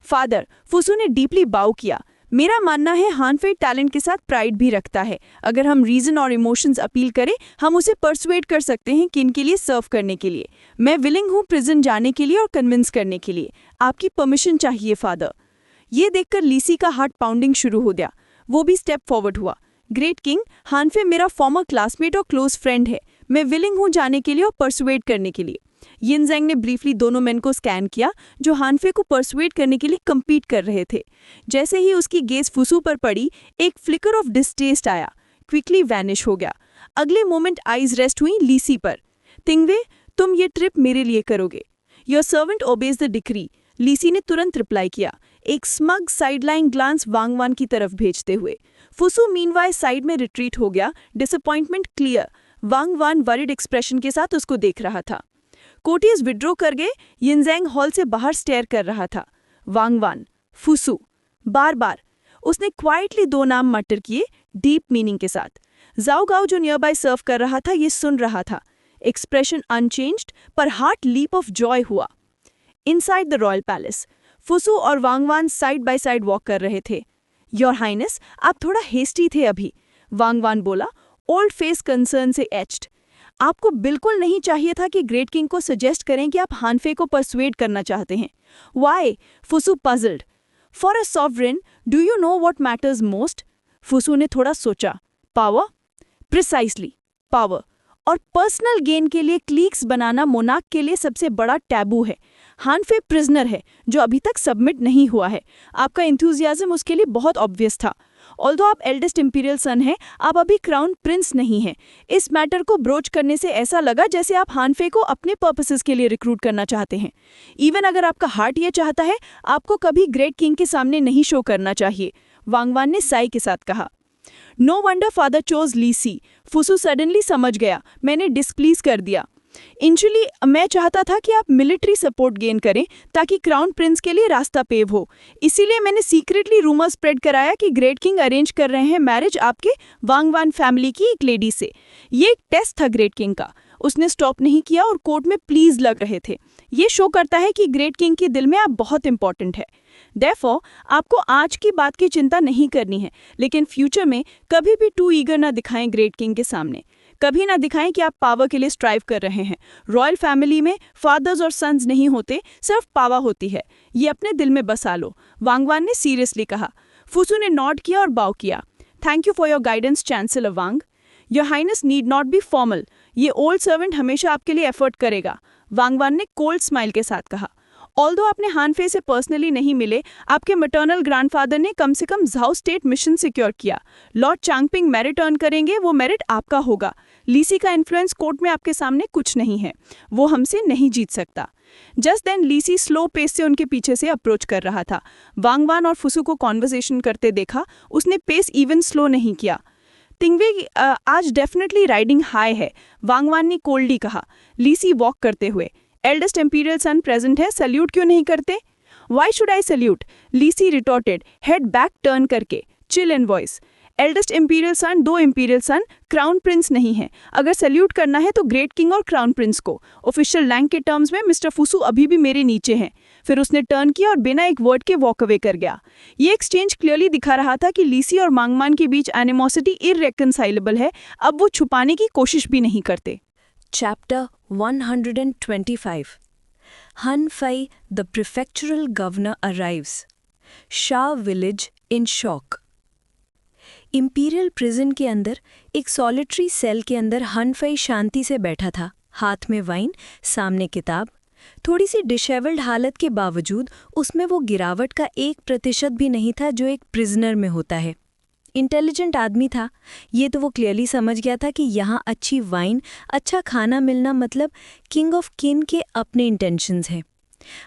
फादर, फुसू ने डीपली बाउ किया। मेरा मानना है हानफे टैलेंट के साथ प्राइड भी रखता है। अगर हम रीजन और इमोशंस अपील करें, हम उसे परसुएड कर सकते हैं किन के लिए सर्व करने के लिए। मैं विलिंग हूँ प्रिजन जाने के लिए और कन्विंस करने के लिए। आपकी परमिशन चाहिए फादर। ये देखकर लीसी का हार्ट पाउंडिंग शुरू हो गया। वो भी स्टेप फॉरवर्ड हुआ। ग्रेट किंग, हानफे मेरा फॉर्मर क्लासमेट और क्लोज फ्रेंड है। मैं विलिंग हूँ जाने के लिए और परसुएड करने के लिए। यिनज़ेंग ने ब्रीफली दोनों मेन को स्कैन किया जो हानफे को परसुएड करने के लिए कम्पीट कर रहे थे। जैसे ही उसकी गेज फुसू पर पड़ी, एक फ्लिकर ऑफ डिस्टेस्ट आया, क्विकली वैनिश हो गया। अगले मोमेंट आइज रेस्ट हुई लीसी पर। तिंगवे, तुम ये ट्रिप मेरे लिए करोगे। Your servant obeys the decree, Lisi ने तुरंत रिप्लाई किया, एक स्मग साइडलाइन ग्लांस वांगवान की तरफ भेजते हुए। फुसू मीनवाइल साइड में रिट्रीट हो गया, डिसअपॉइंटमेंट क्लियर। वांगवान वरिड एक्सप्रेशन के साथ उसको देख रहा था। कोर्टियर्स विड्रॉ कर गए। यिनज़ेंग हॉल से बाहर स्टेयर कर रहा था। वांगवान, फुसू, बार बार उसने क्वाइटली 2 नाम मटर किए, डीप मीनिंग के साथ। जाओ गाओ जो नियर बाय सर्व कर रहा था ये सुन रहा था। एक्सप्रेशन अनचेंज्ड, पर हार्ट लीप ऑफ जॉय हुआ। इनसाइड द रॉयल पैलेस, फुसू और वांगवान साइड बाय साइड वॉक कर रहे थे। योर हाइनेस, आप थोड़ा हेस्टी थे अभी, वांगवान बोला, ओल्ड फेस कंसर्न से एच्ड। आपको बिल्कुल नहीं चाहिए था कि ग्रेट किंग को सजेस्ट करें कि आप हानफे को परसुएड करना चाहते हैं। Why? Fusu puzzled. For a sovereign, do you know what matters most? Fusu ने थोड़ा सोचा। पावर? Precisely, power. और पर्सनल गेन के लिए क्लीक्स बनाना मोनार्क के लिए सबसे बड़ा टैबू है। हानफे प्रिजनर है जो अभी तक सबमिट नहीं हुआ है। आपका एंथुजियाज्म उसके लिए बहुत ऑब्वियस था। ऑल्दो आप एल्डेस्ट इंपीरियल सन हैं, आप अभी क्राउन प्रिंस नहीं हैं। इस मैटर को ब्रोच करने से ऐसा लगा जैसे आप हानफे को अपने पर्पसेस के लिए रिक्रूट करना चाहते हैं। इवन अगर आपका हार्ट ये चाहता है, आपको कभी ग्रेट किंग के सामने नहीं शो करना चाहिए, वांगवान ने साई के साथ कहा। No wonder father chose Lisi, Fusu suddenly समझ गया, मैंने डिस्प्लीज कर दिया। इंचुअली मैं चाहता था कि आप मिलिट्री सपोर्ट गेन करें ताकि क्राउन प्रिंस के लिए रास्ता पेव हो। इसीलिए मैंने सीक्रेटली रूमर स्प्रेड कराया कि ग्रेट किंग अरेंज कर रहे हैं मैरिज आपके वांगवान फैमिली की एक लेडी से। ये एक टेस्ट था ग्रेट किंग का। उसने स्टॉप नहीं किया और कोर्ट में प्लीज लग रहे थे। ये शो करता है कि ग्रेट किंग के दिल में आप बहुत इंपॉर्टेंट है। Therefore, आपको आज की बात की चिंता नहीं करनी है, लेकिन फ्यूचर में कभी भी टू ईगर ना दिखाएं ग्रेट किंग के सामने। कभी ना दिखाएं कि आप पावर के लिए स्ट्राइव कर रहे हैं। रॉयल फैमिली में फादर्स और सन्स नहीं होते, सिर्फ पावर होती है। ये अपने दिल में बसा लो, वांगवान ने सीरियसली कहा। फुसू ने नॉड किया और बाउ किया। Thank you for your guidance chancellor Wang. Your highness need not be formal, ये ओल्ड सर्वेंट हमेशा आपके लिए एफर्ट करेगा, वांगवान ने कोल्ड स्माइल के साथ कहा। ऑल्दो आपने हानफे से पर्सनली नहीं मिले, आपके मैटर्नल ग्रैंडफादर ने कम से कम झाओ स्टेट मिशन सिक्योर किया। लॉर्ड चांगपिंग मेरिट अर्न करेंगे, वो मेरिट आपका होगा। लीसी का इन्फ्लुएंस कोर्ट में आपके सामने कुछ नहीं है, वो हमसे नहीं जीत सकता। जस्ट देन लीसी स्लो पेस से उनके पीछे से अप्रोच कर रहा था। वांगवान और फुसू को कॉन्वर्सेशन करते देखा, उसने पेस इवन स्लो नहीं किया। तिंगवे आज डेफिनेटली राइडिंग हाई है, वांगवान ने कोल्डली कहा, लीसी वॉक करते हुए। एल्डेस्ट इंपीरियल सन प्रेजेंट है, सल्यूट क्यों नहीं करते? Why should I salute? Lisi retorted, head back turn करके, chill in voice. Eldest imperial son, 2 imperial son, crown prince नहीं है। अगर सल्यूट करना है तो ग्रेट किंग और क्राउन प्रिंस को। ऑफिशियल रैंक के टर्म्स में मिस्टर फुसू अभी भी मेरे नीचे हैं। फिर उसने टर्न किया और बिना एक वर्ड के वॉक अवे कर गया। ये एक्सचेंज क्लियरली दिखा रहा था कि लीसी और मांगमान के बीच एनिमोसिटी इररेकंसाइलेबल है। अब वो छुपाने की कोशिश भी नहीं करते। Chapter 125 Han Fei, the prefectural governor, arrives. Shah village in shock. Imperial prison के अंदर एक सॉलिटरी सेल के अंदर हन फई शांति से बैठा था, हाथ में वाइन, सामने किताब। थोड़ी सी डिशेवल्ड हालत के बावजूद उसमें वो गिरावट का 1% भी नहीं था जो एक प्रिजनर में होता है। इंटेलिजेंट आदमी था, ये तो वो क्लियरली समझ गया था कि यहाँ अच्छी वाइन, अच्छा खाना मिलना मतलब किंग ऑफ किन के अपने इंटेंशंस हैं।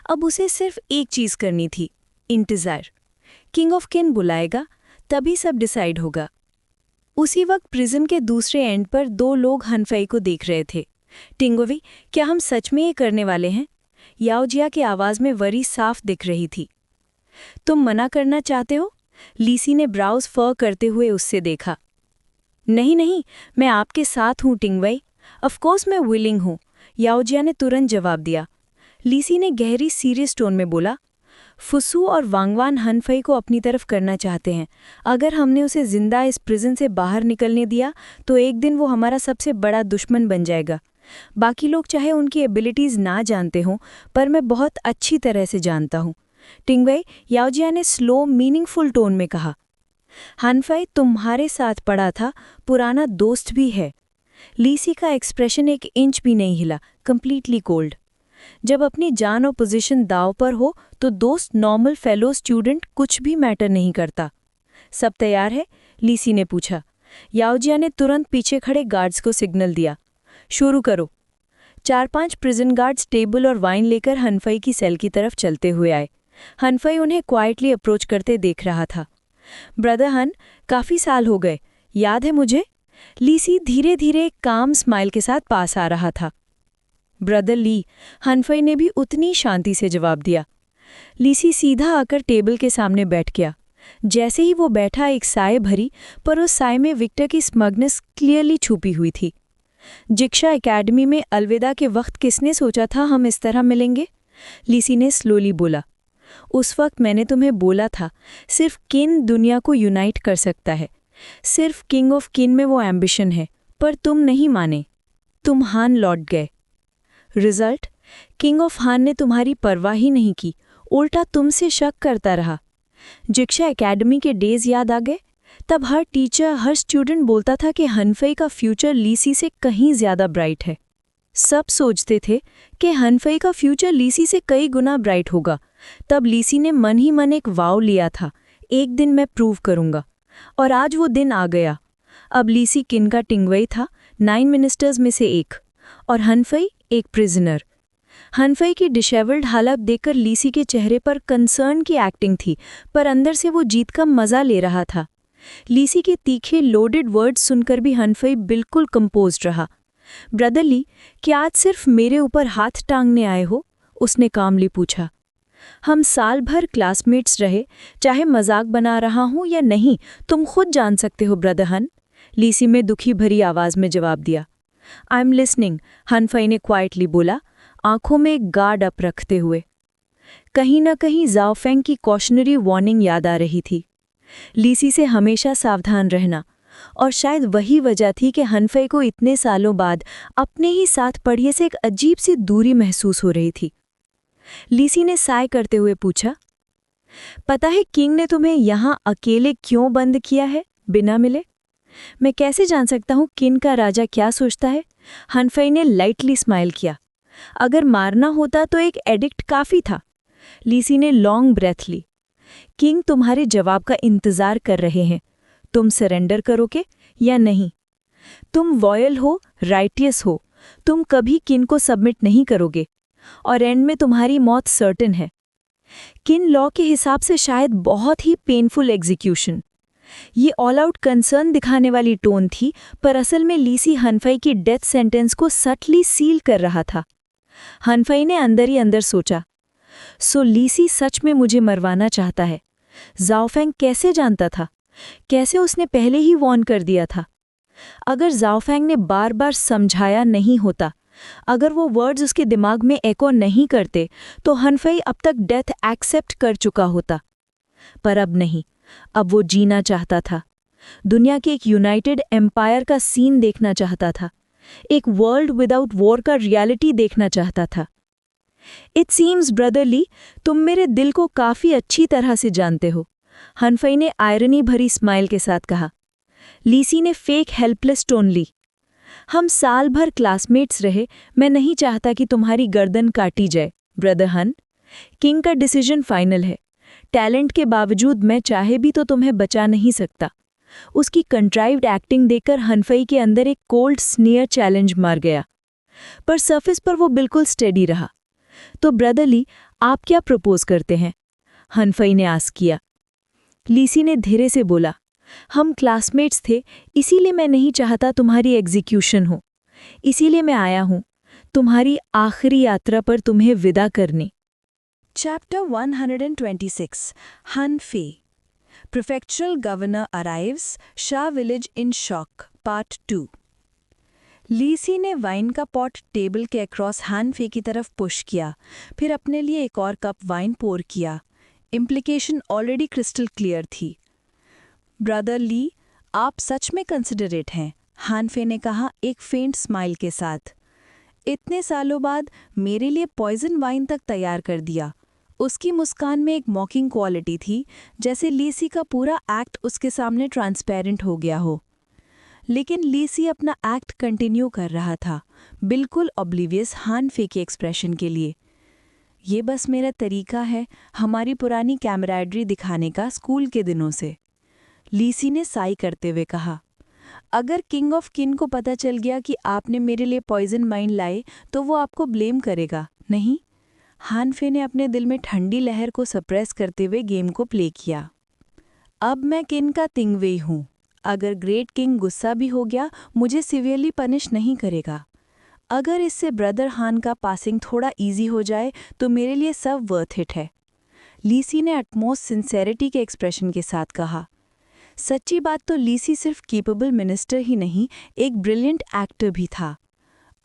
अब उसे सिर्फ एक चीज़ करनी थी, इंतज़ार। किंग ऑफ किन बुलाएगा, तभी सब डिसाइड होगा। उसी वक्त प्रिज्म के दूसरे एंड पर 2 लोग हनफई को देख रहे थे। टिंगोवी, क्या हम सच में ये करने वाले हैं? याओजिया की आवाज़ में वरी साफ दिख रही थी। तुम मना करना चाहते हो? लीसी ने ब्राउज फर करते हुए उससे देखा। नहीं नहीं, मैं आपके साथ हूँ टिंगवई। ऑफकोर्स मैं विलिंग हूँ, याओजिया ने तुरंत जवाब दिया। लीसी ने गहरी सीरियस टोन में बोला, फुसू और वांगवान हनफई को अपनी तरफ करना चाहते हैं। अगर हमने उसे जिंदा इस प्रिजन से बाहर निकलने दिया तो एक दिन वो हमारा सबसे बड़ा दुश्मन बन जाएगा। बाकी लोग चाहे उनकी एबिलिटीज़ ना जानते हों, पर मैं बहुत अच्छी तरह से जानता हूँ। टिंगवेई, याओजिया ने स्लो मीनिंगफुल टोन में कहा। हनफई तुम्हारे साथ पड़ा था, पुराना दोस्त भी है। लीसी का एक्सप्रेशन 1 इंच भी नहीं हिला, कंप्लीटली कोल्ड। जब अपनी जान और पोजीशन दांव पर हो तो दोस्त, नॉर्मल फेलो स्टूडेंट कुछ भी मैटर नहीं करता। सब तैयार है? लीसी ने पूछा। याओजिया ने तुरंत पीछे खड़े गार्ड्स को सिग्नल दिया। शुरू करो। 4-5 प्रिजन गार्ड्स टेबल और वाइन लेकर हनफई की सेल की तरफ चलते हुए आए। हनफई उन्हें क्वाइटली अप्रोच करते देख रहा था। ब्रदर हन, काफ़ी साल हो गए, याद है मुझे? लीसी धीरे धीरे एक काम स्माइल के साथ पास आ रहा था। ब्रदर ली, हनफई ने भी उतनी शांति से जवाब दिया। लीसी सीधा आकर टेबल के सामने बैठ गया। जैसे ही वो बैठा, एक साय भरी, पर उस साय में विक्टर की स्मगनेस क्लियरली छुपी हुई थी। जिक्शा एकेडमी में अलविदा के वक्त किसने सोचा था हम इस तरह मिलेंगे? लीसी ने स्लोली बोला। उस वक्त मैंने तुम्हें बोला था, सिर्फ किन दुनिया को यूनाइट कर सकता है। सिर्फ किंग ऑफ किन में वो एम्बिशन है, पर तुम नहीं माने। तुम हान लौट गए। रिजल्ट, किंग ऑफ हान ने तुम्हारी परवाह ही नहीं की, उल्टा तुमसे शक करता रहा। जिक्शा एकेडमी के डेज याद आ गए? तब हर टीचर, हर स्टूडेंट बोलता था कि हनफई का फ्यूचर लीसी से कहीं ज़्यादा ब्राइट है। सब सोचते थे कि हनफई का फ्यूचर लीसी से कई गुना ब्राइट होगा। तब लीसी ने मन ही मन एक वाव लिया था, एक दिन मैं प्रूव करूंगा। और आज वो दिन आ गया। अब लीसी किन का टिंगवेई था, 9 मिनिस्टर्स में से एक, और हनफई एक प्रिजनर। हनफई की डिशेवल्ड हालत देखकर लीसी के चेहरे पर कंसर्न की एक्टिंग थी, पर अंदर से वो जीत का मजा ले रहा था। लीसी के तीखे लोडेड वर्ड्स सुनकर भी हनफई बिल्कुल कंपोज्ड रहा। ब्रदर ली, क्या आज सिर्फ मेरे ऊपर हाथ टांगने आए हो? उसने कामली पूछा। हम साल भर क्लासमेट्स रहे, चाहे मजाक बना रहा हूं या नहीं, तुम खुद जान सकते हो ब्रदर हन। लीसी में दुखी भरी आवाज में जवाब दिया। आई एम लिसनिंग, हनफई ने क्वाइटली बोला, आंखों में एक गार्ड अप रखते हुए। कहीं न कहीं जाओफेंग की कॉशनरी वार्निंग याद आ रही थी। लीसी से हमेशा सावधान रहना, और शायद वही वजह थी कि हनफई को इतने सालों बाद अपने ही साथ पढ़िए से एक अजीब सी दूरी महसूस हो रही थी। लीसी ने साय करते हुए पूछा, पता है किंग ने तुम्हें यहाँ अकेले क्यों बंद किया है, बिना मिले? मैं कैसे जान सकता हूँ किन का राजा क्या सोचता है? हनफई ने लाइटली स्माइल किया। अगर मारना होता तो एक एडिक्ट काफ़ी था। लीसी ने लॉन्ग ब्रेथ ली। किंग तुम्हारे जवाब का इंतज़ार कर रहे हैं। तुम सरेंडर करोगे या नहीं? तुम वॉयल हो, राइटियस हो, तुम कभी किन को सबमिट नहीं करोगे, और एंड में तुम्हारी मौत सर्टेन है। किन लॉ के हिसाब से शायद बहुत ही पेनफुल एग्जीक्यूशन। ये ऑल आउट कंसर्न दिखाने वाली टोन थी, पर असल में लीसी हनफई की डेथ सेंटेंस को सटली सील कर रहा था। हनफई ने अंदर ही अंदर सोचा, सो लीसी सच में मुझे मरवाना चाहता है। जाओफेंग कैसे जानता था? कैसे उसने पहले ही वॉर्न कर दिया था? अगर जाओफेंग ने बार बार समझाया नहीं होता, अगर वो वर्ड्स उसके दिमाग में एको नहीं करते, तो हनफई अब तक डेथ एक्सेप्ट कर चुका होता। पर अब नहीं, अब वो जीना चाहता था। दुनिया के एक यूनाइटेड एम्पायर का सीन देखना चाहता था। एक वर्ल्ड विदाउट वॉर का रियलिटी देखना चाहता था। इट सीम्स ब्रदरली, तुम मेरे दिल को काफ़ी अच्छी तरह से जानते हो, हनफई ने आयरनी भरी स्माइल के साथ कहा। लीसी ने फेक हेल्पलेस टोन ली। हम साल भर क्लासमेट्स रहे, मैं नहीं चाहता कि तुम्हारी गर्दन काटी जाए ब्रदर हन। किंग का डिसीजन फाइनल है। टैलेंट के बावजूद मैं चाहे भी तो तुम्हें बचा नहीं सकता। उसकी कंट्राइव्ड एक्टिंग देखकर हनफई के अंदर एक कोल्ड स्नीयर चैलेंज मार गया, पर सरफेस पर वो बिल्कुल स्टेडी रहा। तो ब्रदरली, आप क्या प्रपोज करते हैं? हनफई ने आस्क किया। लीसी ने धीरे से बोला, हम क्लासमेट्स थे, इसीलिए मैं नहीं चाहता तुम्हारी एग्जीक्यूशन हो। इसीलिए मैं आया हूँ तुम्हारी आखिरी यात्रा पर तुम्हें विदा करने। Chapter 126 Hanfi Prefectural Governor Arrives, Shah Village in Shock, Part 2. लीसी ने वाइन का पॉट टेबल के अक्रॉस हानफे की तरफ पुश किया, फिर अपने लिए एक और कप वाइन पोर किया। इम्प्लीकेशन ऑलरेडी क्रिस्टल क्लियर थी। ब्रदर ली, आप सच में कंसिडरेट हैं, हानफे ने कहा एक फेंट स्माइल के साथ। इतने सालों बाद मेरे लिए पॉइजन वाइन तक तैयार कर दिया। उसकी मुस्कान में एक मॉकिंग क्वालिटी थी, जैसे लीसी का पूरा एक्ट उसके सामने ट्रांसपेरेंट हो गया हो। लेकिन लीसी अपना एक्ट कंटिन्यू कर रहा था, बिल्कुल ऑब्लिवियस हानफे के एक्सप्रेशन के लिए। ये बस मेरा तरीका है हमारी पुरानी कैमराडरी दिखाने का स्कूल के दिनों से, लीसी ने साई करते हुए कहा। अगर किंग ऑफ किन को पता चल गया कि आपने मेरे लिए पॉइजन वाइन लाए तो वो आपको ब्लेम करेगा, नहीं? हानफे ने अपने दिल में ठंडी लहर को सप्रेस करते हुए गेम को प्ले किया। अब मैं किन का तिंगवेई हूँ। अगर ग्रेट किंग गुस्सा भी हो गया, मुझे सिवियरली पनिश नहीं करेगा। अगर इससे ब्रदर हान का पासिंग थोड़ा इजी हो जाए तो मेरे लिए सब वर्थ इट है, लीसी ने अटमोस्ट सिंसेरिटी के एक्सप्रेशन के साथ कहा। सच्ची बात तो लीसी सिर्फ केपेबल मिनिस्टर ही नहीं, एक ब्रिलियंट एक्टर भी था।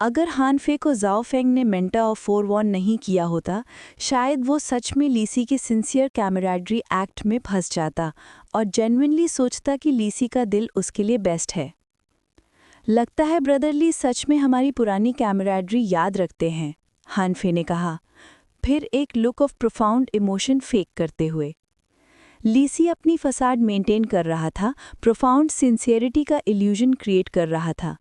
अगर हानफे को जाओ फेंग ने मेंटर और फोरवॉर्न नहीं किया होता, शायद वो सच में लीसी के सिंसियर कैमराडरी एक्ट में फंस जाता और जेन्युइनली सोचता कि लीसी का दिल उसके लिए बेस्ट है। लगता है ब्रदर ली सच में हमारी पुरानी कैमराडरी याद रखते हैं, हानफे ने कहा, फिर एक look of profound emotion fake करते हुए। लीसी अपनी फसाड मेंटेन कर रहा था, प्रोफाउंड सिंसियरिटी का इल्यूजन क्रिएट कर रहा था।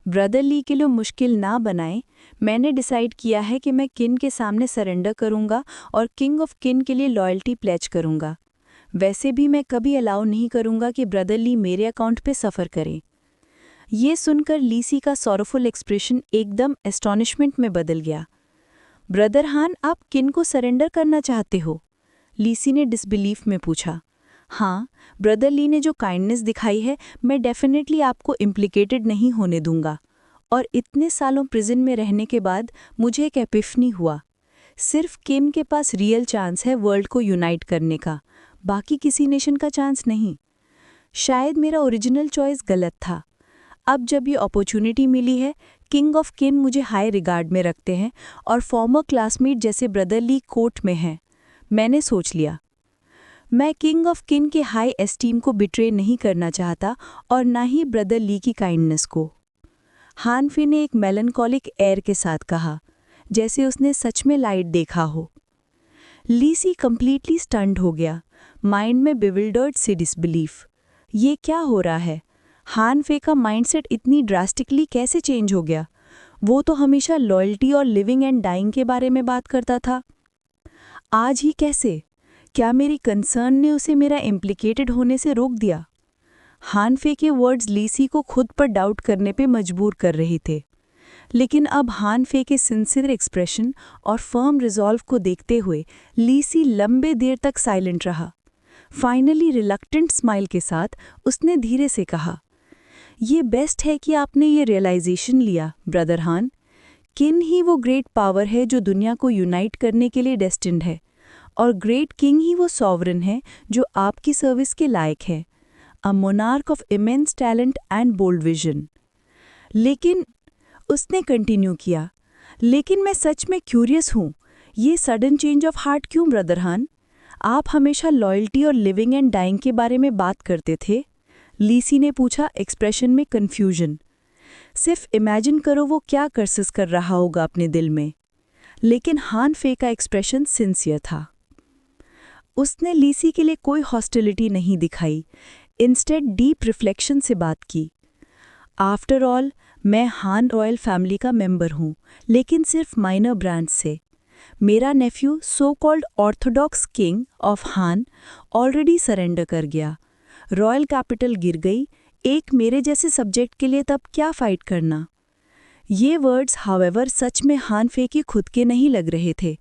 ब्रदर ली के लिए मुश्किल ना बनाएं, मैंने डिसाइड किया है कि मैं किन के सामने सरेंडर करूंगा और किंग ऑफ किन के लिए लॉयल्टी प्लेज करूंगा। वैसे भी मैं कभी अलाउ नहीं करूंगा कि ब्रदर ली मेरे अकाउंट पे सफ़र करें। ये सुनकर लीसी का सॉरोफुल एक्सप्रेशन एकदम एस्टॉनिशमेंट में बदल गया। ब्रदर हान, आप किन को सरेंडर करना चाहते हो? लीसी ने डिसबिलीफ में पूछा। हाँ, ब्रदर ली ने जो काइंडनेस दिखाई है, मैं डेफिनेटली आपको इम्प्लिकेटेड नहीं होने दूंगा। और इतने सालों प्रिजन में रहने के बाद मुझे एक एपिफनी हुआ। सिर्फ किम के पास रियल चांस है वर्ल्ड को यूनाइट करने का, बाकी किसी नेशन का चांस नहीं। शायद मेरा ओरिजिनल चॉइस गलत था। अब जब ये अपॉर्चुनिटी मिली है, किंग ऑफ किन मुझे हाई रिगार्ड में रखते हैं और फॉर्मर क्लासमेट जैसे ब्रदर ली कोर्ट में हैं, मैंने सोच लिया मैं किंग ऑफ किन के हाई एस्टीम को बिट्रे नहीं करना चाहता और ना ही ब्रदर ली की काइंडनेस को, हानफे ने एक मेलनकॉलिक एयर के साथ कहा, जैसे उसने सच में लाइट देखा हो। लीसी कंप्लीटली स्टन्ड हो गया, माइंड में बिविल्डर्ड से डिसबिलीफ। ये क्या हो रहा है? हानफे का माइंडसेट इतनी ड्रास्टिकली कैसे चेंज हो गया? वो तो हमेशा लॉयल्टी और लिविंग एंड डाइंग के बारे में बात करता था। आज ही कैसे? क्या मेरी कंसर्न ने उसे मेरा इम्प्लिकेटेड होने से रोक दिया? हानफे के वर्ड्स लीसी को खुद पर डाउट करने पे मजबूर कर रहे थे। लेकिन अब हानफे के सिंसियर एक्सप्रेशन और फर्म रिजॉल्व को देखते हुए लीसी लंबे देर तक साइलेंट रहा। फाइनली रिलक्टेंट स्माइल के साथ उसने धीरे से कहा, ये बेस्ट है कि आपने ये रियलाइजेशन लिया ब्रदर हान। किन ही वो ग्रेट पावर है जो दुनिया को यूनाइट करने के लिए डेस्टिन्ड है, और ग्रेट किंग ही वो सॉवरन है जो आपकी सर्विस के लायक है, a monarch of immense talent and bold vision. लेकिन उसने कंटिन्यू किया, लेकिन मैं सच में क्यूरियस हूँ, ये सडन चेंज ऑफ हार्ट क्यों ब्रदर हान? आप हमेशा लॉयल्टी और लिविंग एंड डाइंग के बारे में बात करते थे, लीसी ने पूछा, एक्सप्रेशन में कन्फ्यूजन। सिर्फ इमेजिन करो वो क्या कर्सेस कर रहा होगा अपने दिल में। लेकिन हानफे का एक्सप्रेशन सिंसियर था। उसने लीसी के लिए कोई हॉस्टिलिटी नहीं दिखाई, इंस्टेड डीप रिफ्लेक्शन से बात की। आफ्टर ऑल, मैं हान रॉयल फैमिली का मेंबर हूँ, लेकिन सिर्फ माइनर ब्रांच से। मेरा nephew so called orthodox king of Han already surrender कर गया। रॉयल कैपिटल गिर गई, एक मेरे जैसे सब्जेक्ट के लिए तब क्या फाइट करना? ये वर्ड्स हावेवर सच में हानफे के खुद के नहीं लग रहे थे।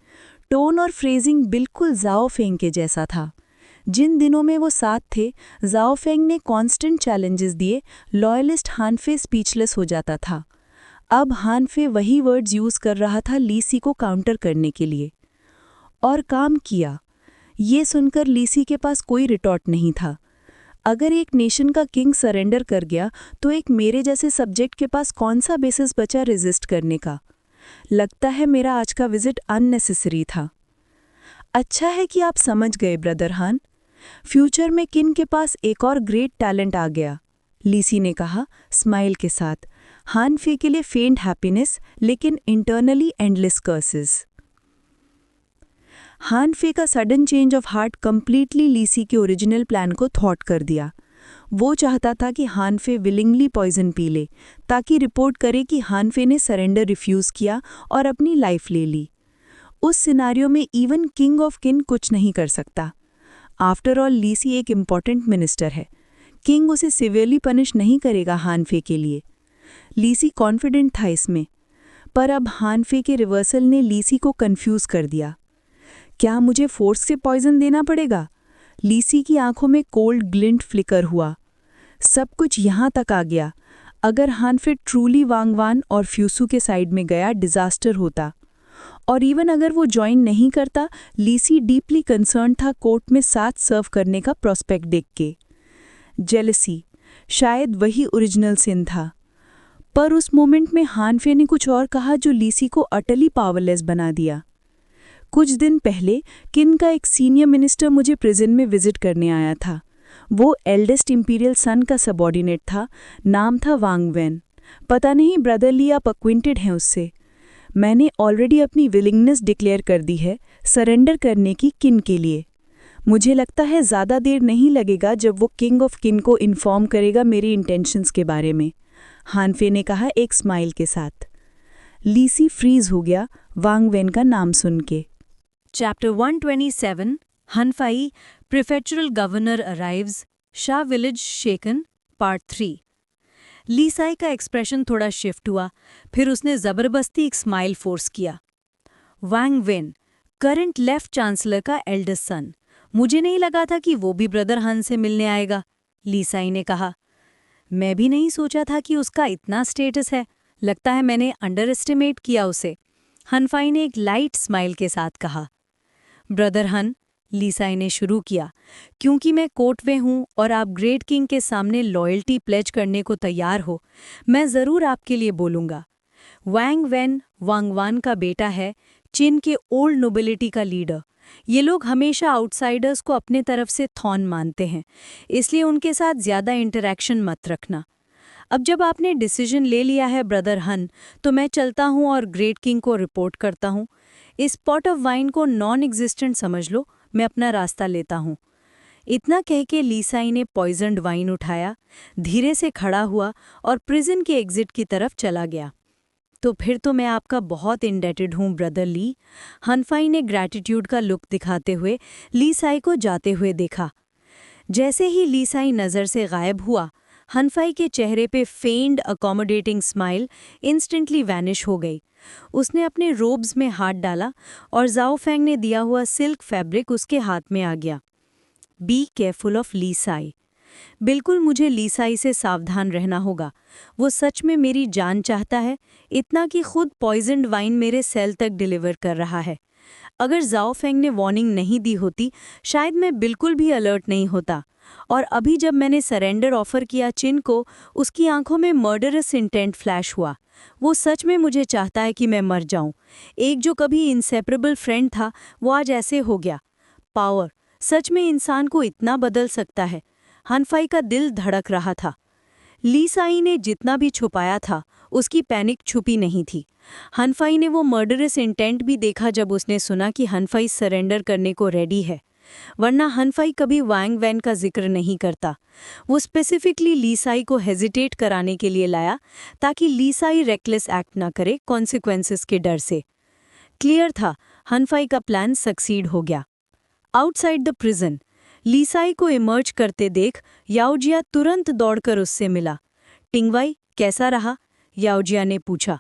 टोन और फ्रेजिंग बिल्कुल जाओ फेंग के जैसा था। जिन दिनों में वो साथ थे, जाओ फेंग ने कांस्टेंट चैलेंजेस दिए, लॉयलिस्ट हानफे स्पीचलेस हो जाता था। अब हानफे वही वर्ड्स यूज़ कर रहा था लीसी को काउंटर करने के लिए, और काम किया। ये सुनकर लीसी के पास कोई रिटॉर्ट नहीं था। अगर एक नेशन का किंग सरेंडर कर गया तो एक मेरे जैसे सब्जेक्ट के पास कौन सा बेसिस बचा रेजिस्ट करने का। लगता है मेरा आज का विजिट अननेसेसरी था। अच्छा है कि आप समझ गए ब्रदर हान। फ्यूचर में किन के पास एक और ग्रेट टैलेंट आ गया, लीसी ने कहा स्माइल के साथ। हान फे के लिए फेंट हैप्पीनेस लेकिन internally endless curses. Han Fei का sudden change of heart completely Lisi के ओरिजिनल प्लान को थॉट कर दिया। वो चाहता था कि हान फे विलिंगली पॉइजन पी ले ताकि रिपोर्ट करे कि हान फे ने सरेंडर रिफ्यूज़ किया और अपनी लाइफ ले ली। उस सिनारियो में इवन किंग ऑफ किन कुछ नहीं कर सकता। आफ्टर ऑल लीसी एक इम्पॉर्टेंट मिनिस्टर है। किंग उसे सिवियरली पनिश नहीं करेगा हान फे के लिए। लीसी कॉन्फिडेंट था इसमें, पर अब हान फे के रिवर्सल ने लीसी को कंफ्यूज कर दिया। क्या मुझे फोर्स से पॉइजन देना पड़ेगा? लीसी की आंखों में कोल्ड ग्लिंट फ्लिकर हुआ। सब कुछ यहाँ तक आ गया। अगर हान फे ट्रूली वांगवान और फ्यूसू के साइड में गया डिजास्टर होता। और इवन अगर वो ज्वाइन नहीं करता, लीसी डीपली कंसर्न था कोर्ट में साथ सर्व करने का प्रोस्पेक्ट देख के। जेलसी, शायद वही ओरिजिनल सिन था। पर उस मोमेंट में हान फे ने कुछ और कहा जो लीसी को अटली पावरलेस बना दिया। कुछ दिन पहले किन का एक सीनियर मिनिस्टर मुझे प्रिजन में विजिट करने आया था। वो एल्डेस्ट इंपीरियल सन का सबॉर्डिनेट था, नाम था वांग वेन। पता नहीं ब्रदरली आप अक्विंटेड हैं उससे। मैंने ऑलरेडी अपनी विलिंगनेस डिक्लेयर कर दी है सरेंडर करने की किन के लिए। मुझे लगता है ज़्यादा देर नहीं लगेगा जब वो किंग ऑफ किन को इन्फॉर्म करेगा मेरी इंटेंशंस के बारे में, हान फे ने कहा एक स्माइल के साथ। लीसी फ्रीज हो गया वांग वेन का नाम सुन के। Chapter 127 Hanfai, Prefectural Governor Arrives, Shah Village Shaken, Part 3। लीसाई का एक्सप्रेशन थोड़ा शिफ्ट हुआ, फिर उसने ज़बरदस्ती एक स्माइल फोर्स किया। वांग वेन, करंट लेफ्ट चांसलर का एल्डेस्ट सन। मुझे नहीं लगा था कि वो भी ब्रदर हन से मिलने आएगा, लीसाई ने कहा। मैं भी नहीं सोचा था कि उसका इतना स्टेटस है। लगता है मैंने अंडर एस्टिमेट किया उसे, हनफाई ने एक लाइट स्माइल के साथ कहा। ब्रदर हन, लीसाई ने शुरू किया, क्योंकि मैं कोर्ट में हूँ और आप ग्रेट किंग के सामने लॉयल्टी प्लेज करने को तैयार हो, मैं ज़रूर आपके लिए बोलूँगा। वांग वेन वांगवान का बेटा है, चिन के ओल्ड नोबिलिटी का लीडर। ये लोग हमेशा आउटसाइडर्स को अपने तरफ से थॉन मानते हैं, इसलिए उनके साथ ज़्यादा इंटरैक्शन मत रखना। अब जब आपने डिसीजन ले लिया है ब्रदर हन, तो मैं चलता हूँ और ग्रेट किंग को रिपोर्ट करता हूँ। इस पॉट ऑफ वाइन को नॉन एग्जिस्टेंट समझ लो, मैं अपना रास्ता लेता हूँ। इतना कह के लीसाई ने पॉइजन्ड वाइन उठाया, धीरे से खड़ा हुआ और प्रिजन के एग्जिट की तरफ चला गया। तो फिर तो मैं आपका बहुत इंडेटेड हूँ ब्रदर ली। हनफाई ने ग्रैटिट्यूड का लुक दिखाते हुए लीसाई को जाते हुए देखा। जैसे ही लीसाई नज़र से गायब हुआ, हनफाई के चेहरे पे fend accommodating smile instantly vanish हो गई। उसने अपने रोब्स में हाथ डाला और जाओ फेंग ने दिया हुआ सिल्क फैब्रिक उसके हाथ में आ गया। Be careful of Lisai. बिल्कुल मुझे लीसाई से सावधान रहना होगा। वो सच में मेरी जान चाहता है, इतना कि खुद पॉइजन्ड वाइन मेरे सेल तक डिलीवर कर रहा है। अगर जाओ फेंग ने वार्निंग नहीं दी होती, शायद मैं बिल्कुल भी अलर्ट नहीं होता। और अभी जब मैंने सरेंडर ऑफर किया चिन को, उसकी आंखों में मर्डरस इंटेंट फ्लैश हुआ। वो सच में मुझे चाहता है कि मैं मर जाऊं। एक जो कभी इंसेपरेबल फ्रेंड था, वो आज ऐसे हो गया। पावर सच में इंसान को इतना बदल सकता है। हनफाई का दिल धड़क रहा था। लीसाई ने जितना भी छुपाया था, उसकी पैनिक छुपी नहीं थी। हनफाई ने वो मर्डरस इंटेंट भी देखा जब उसने सुना कि हनफाई सरेंडर करने को रेडी है, वरना हनफाई कभी वांग वेन का जिक्र नहीं करता। वो स्पेसिफिकली लीसाई को हेजिटेट कराने के लिए लाया, ताकि लीसाई रेकलेस एक्ट ना करे कॉन्सिक्वेंसेस के डर से। क्लियर था, हनफाई का प्लान सक्सीड हो गया। आउटसाइड द प्रिजन, लीसाई को इमर्ज करते देख याओजिया तुरंत दौड़कर उससे मिला। टिंगवाई कैसा रहा? याओजिया ने पूछा।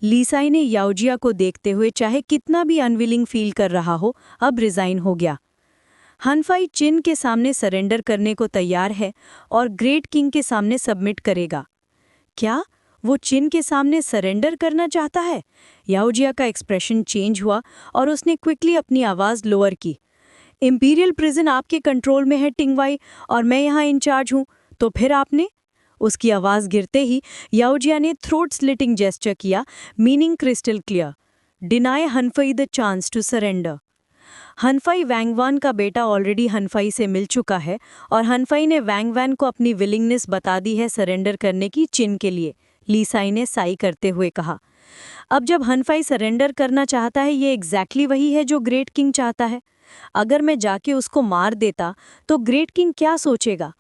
लीसाई ने याओजिया को देखते हुए चाहे कितना भी अनविलिंग फील कर रहा हो, अब रिजाइन हो गया। हनफाई चिन के सामने सरेंडर करने को तैयार है और ग्रेट किंग के सामने सबमिट करेगा। क्या वो चिन के सामने सरेंडर करना चाहता है? याओजिया का एक्सप्रेशन चेंज हुआ और उसने क्विकली अपनी आवाज़ लोअर की। इंपीरियल प्रिजन आपके कंट्रोल में है टिंगवाई, और मैं यहाँ इंचार्ज हूँ, तो फिर आपने? उसकी आवाज़ गिरते ही याओजिया ने थ्रोट स्लिटिंग जेस्चर किया, meaning crystal clear, deny Hanfei the chance to surrender. Hanfei Wangwan का बेटा ऑलरेडी हनफई से मिल चुका है और हनफई ने वैंगवान को अपनी विलिंगनेस बता दी है सरेंडर करने की चिन के लिए, ली साई ने साई करते हुए कहा। अब जब हनफई सरेंडर करना चाहता है, ये एग्जैक्टली वही है जो ग्रेट किंग चाहता है। अगर मैं जाके उसको मार देता तो ग्रेट किंग क्या सोचेगा,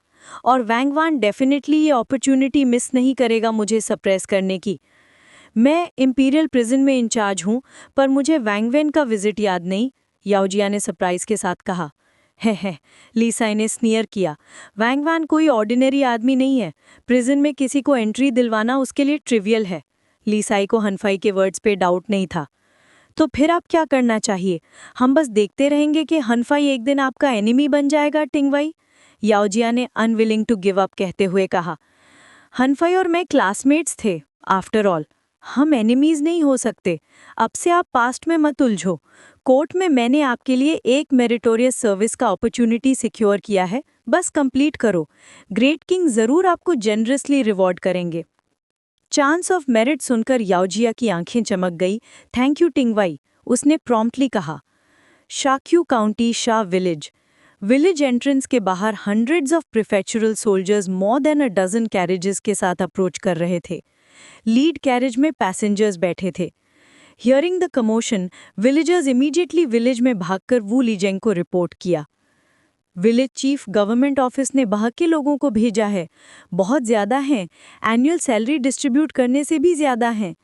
और वैंगवान डेफिनेटली ये अपॉर्चुनिटी मिस नहीं करेगा मुझे सप्रेस करने की। मैं इंपीरियल प्रिजन में इंचार्ज हूँ, पर मुझे वैंगवेन का विजिट याद नहीं, याओजिया ने सरप्राइज के साथ कहा। है, ली साई ने स्नीयर किया। वैंगवान कोई ऑर्डिनरी आदमी नहीं है, प्रिजन में किसी को एंट्री दिलवाना उसके लिए ट्रिवियल है। ली साई को हनफई के वर्ड्स पे डाउट नहीं था। तो फिर आप क्या करना चाहिए? हम बस देखते रहेंगे कि हनफई एक दिन आपका एनिमी बन जाएगा टिंगवाई? याओजिया ने अनविलिंग टू गिव अप कहते हुए कहा। हनफई और मैं क्लासमेट्स थे, आफ्टर ऑल हम एनिमीज नहीं हो सकते। अब से आप पास्ट में मत उलझो। कोर्ट में मैंने आपके लिए एक मेरिटोरियस सर्विस का अपॉर्चुनिटी सिक्योर किया है, बस कंप्लीट करो। ग्रेट किंग जरूर आपको जेनरसली रिवॉर्ड करेंगे। चांस ऑफ मेरिट सुनकर याओजिया की आंखें चमक गई। थैंक यू टिंगवाई, उसने प्रॉम्प्टली कहा। Shaqiu county Sha village entrance के बाहर hundreds of prefectural soldiers more than a dozen carriages के साथ अप्रोच कर रहे थे। लीड कैरेज में पैसेंजर्स बैठे थे। Hearing the commotion, villagers immediately village में भागकर वू लीजेंग को रिपोर्ट किया। विलेज चीफ गवर्नमेंट ऑफिस ने बाहर के लोगों को भेजा है, बहुत ज़्यादा हैं, एनुअल सैलरी डिस्ट्रीब्यूट करने से भी ज़्यादा हैं।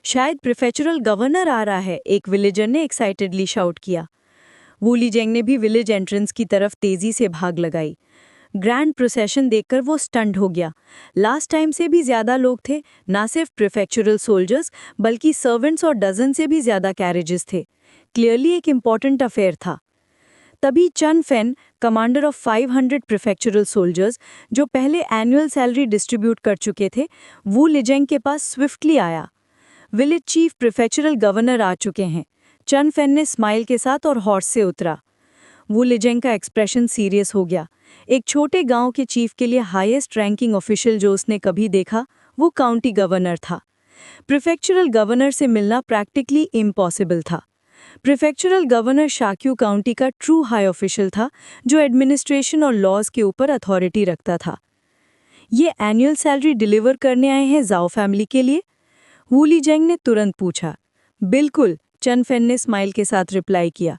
शायद प्रीफेक्चुरल गवर्नर आ रहा है, एक विलेजर ने एक्साइटेडली शाउट किया। वू लीजेंग ने भी विलेज एंट्रेंस की तरफ तेजी से भाग लगाई। ग्रैंड प्रोसेशन देखकर वो स्टंड हो गया। लास्ट टाइम से भी ज़्यादा लोग थे, ना सिर्फ प्रीफेक्चुरल सोल्जर्स बल्कि सर्वेंट्स और डजन से भी ज़्यादा कैरेजेस थे। क्लियरली एक इम्पॉर्टेंट अफेयर था। तभी चन फेन, कमांडर ऑफ 500 प्रीफेक्चुरल सोल्जर्स, जो पहले एनुअल सैलरी डिस्ट्रीब्यूट कर चुके थे, वू लीजेंग के पास स्विफ्टली आया। विलेज चीफ प्रीफेक्चुरल गवर्नर आ चुके हैं। चन फेन ने स्माइल के साथ और हॉर्स से उतरा। वू लीजेंग का एक्सप्रेशन सीरियस हो गया। एक छोटे गांव के चीफ के लिए हाईएस्ट रैंकिंग ऑफिशियल जो उसने कभी देखा, वो काउंटी गवर्नर था। प्रीफेक्चुरल गवर्नर से मिलना प्रैक्टिकली इम्पॉसिबल था। प्रीफेक्चुरल गवर्नर शाक्यू काउंटी का ट्रू हाई ऑफिशियल था, जो एडमिनिस्ट्रेशन और लॉज के ऊपर अथॉरिटी रखता था। ये एनुअल सैलरी डिलीवर करने आए हैं जाओ फैमिली के लिए? वू लीजेंग ने तुरंत पूछा। बिल्कुल, चन फेन ने स्माइल के साथ रिप्लाई किया।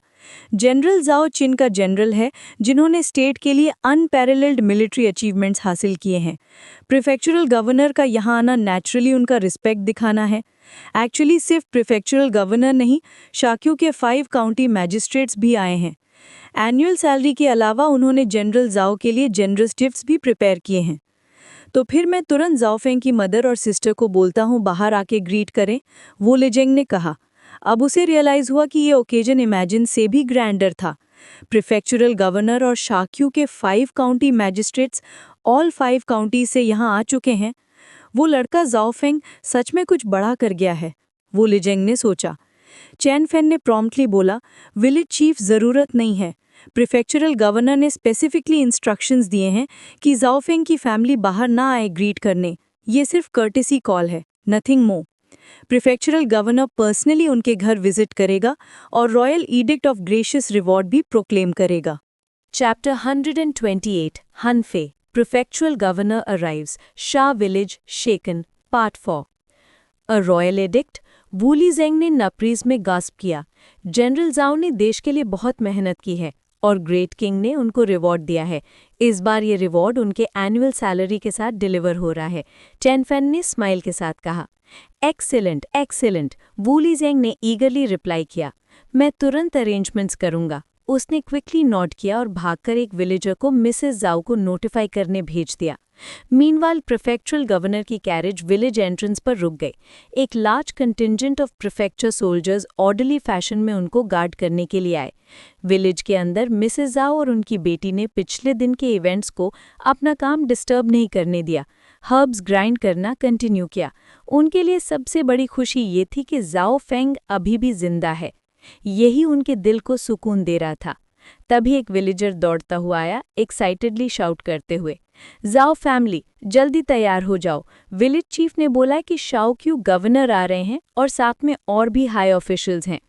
जनरल जाओ चिन का जनरल है, जिन्होंने स्टेट के लिए अनपैरेलल्ड मिलिट्री अचीवमेंट्स हासिल किए हैं। प्रीफेक्चुरल गवर्नर का यहाँ आना नेचुरली उनका रिस्पेक्ट दिखाना है। एक्चुअली सिर्फ प्रीफेक्चुरल गवर्नर नहीं, शाक्यू के 5 काउंटी मैजिस्ट्रेट्स भी आए हैं। एनुअल सैलरी के अलावा उन्होंने जनरल जाओ के लिए जनरस गिफ्ट्स भी प्रिपेयर किए हैं। तो फिर मैं तुरंत जाओफेंग की मदर और सिस्टर को बोलता हूँ बाहर आके ग्रीट करें, वो लीजेंग ने कहा। अब उसे रियलाइज हुआ कि ये ओकेजन इमेजिन से भी ग्रैंडर था। प्रीफेक्चुरल गवर्नर और शाक्यू के 5 काउंटी मैजिस्ट्रेट्स ऑल 5 काउंटी से यहाँ आ चुके हैं। वो लड़का जाओफेंग सच में कुछ बड़ा कर गया है, वो लीजेंग ने सोचा। चैन फेन ने प्रॉम्प्टली बोला, विलेज चीफ ज़रूरत नहीं है। प्रीफेक्चुरल गवर्नर ने स्पेसिफिकली इंस्ट्रक्शंस दिए हैं कि जाओफेंग की फैमिली बाहर ना आए ग्रीट करने। ये सिर्फ कर्टेसी कॉल है, nothing more. Prefectural governor personally उनके घर विजिट करेगा और royal edict of gracious reward भी प्रोक्लेम करेगा। Chapter 128 Hanfei Prefectural Governor Arrives, Shah Village Shaken, Part 4 A Royal Edict, वू लीजेंग ने नप्रीज में गास्प किया। जनरल जाओ ने देश के लिए बहुत मेहनत की है और ग्रेट किंग ने उनको रिवॉर्ड दिया है। इस बार ये रिवॉर्ड उनके एनुअल सैलरी के साथ डिलीवर हो रहा है, चैन फेन ने स्माइल के साथ कहा। एक्सीलेंट एक्सीलेंट, वू लीजेंग ने ईगरली रिप्लाई किया। मैं तुरंत अरेंजमेंट्स करूंगा। उसने क्विकली नोट किया और भागकर एक विलेजर को मिसेस जाओ को नोटिफाई करने भेज दिया। मीनवाइल प्रीफेक्चुरल गवर्नर की कैरेज विलेज एंट्रेंस पर रुक गई। एक large contingent of prefecture soldiers orderly fashion में उनको गार्ड करने के लिए आए। विलेज के अंदर मिसेस जाओ और उनकी बेटी ने पिछले दिन के इवेंट्स को अपना काम डिस्टर्ब नहीं करने दिया। हर्ब्स ग्राइंड करना कंटिन्यू किया। उनके लिए सबसे बड़ी खुशी ये थी कि जाओ फेंग अभी भी जिंदा है। यही उनके दिल को सुकून दे रहा था। तभी एक विलेजर दौड़ता हुआ आया, एक्साइटेडली शाउट करते हुए, जाओ फैमिली, जल्दी तैयार हो जाओ। विलेज चीफ ने बोला कि शाओक्यू गवर्नर आ रहे हैं और साथ में और भी हाई ऑफिशियल्स हैं।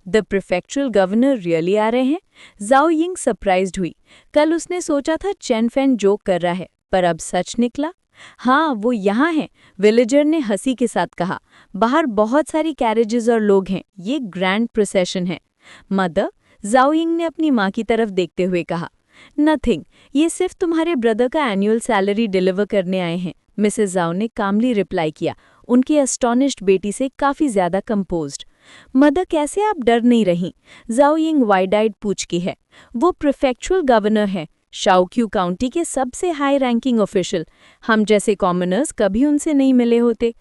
द प्रीफेक्चुरल गवर्नर रियली आ रहे हैं? जाओ यिंग सरप्राइज्ड हुई। कल उसने सोचा था चेन फैन जोक कर रहा है, पर अब सच निकला। हाँ, वो यहाँ हैं, विलेजर ने हंसी के साथ कहा। बाहर बहुत सारी कैरेजेस और लोग हैं, ये ग्रैंड प्रोसेशन है। मदर, जाओ यिंग ने अपनी माँ की तरफ देखते हुए कहा। नथिंग, ये सिर्फ तुम्हारे ब्रदर का एनुअल सैलरी डिलीवर करने आए हैं, मिसेस जाओ ने कामली रिप्लाई किया, उनकी एस्टोनिश्ड बेटी से काफी ज्यादा कंपोज्ड। मदर, कैसे आप डर नहीं रही? जाओ यिंग वाइड आइड पूछ की है। वो प्रीफेक्चुरल गवर्नर है, शाओक्यू काउंटी के सबसे हाई रैंकिंग ऑफिशियल। हम जैसे कॉमनर्स कभी उनसे नहीं मिले होते।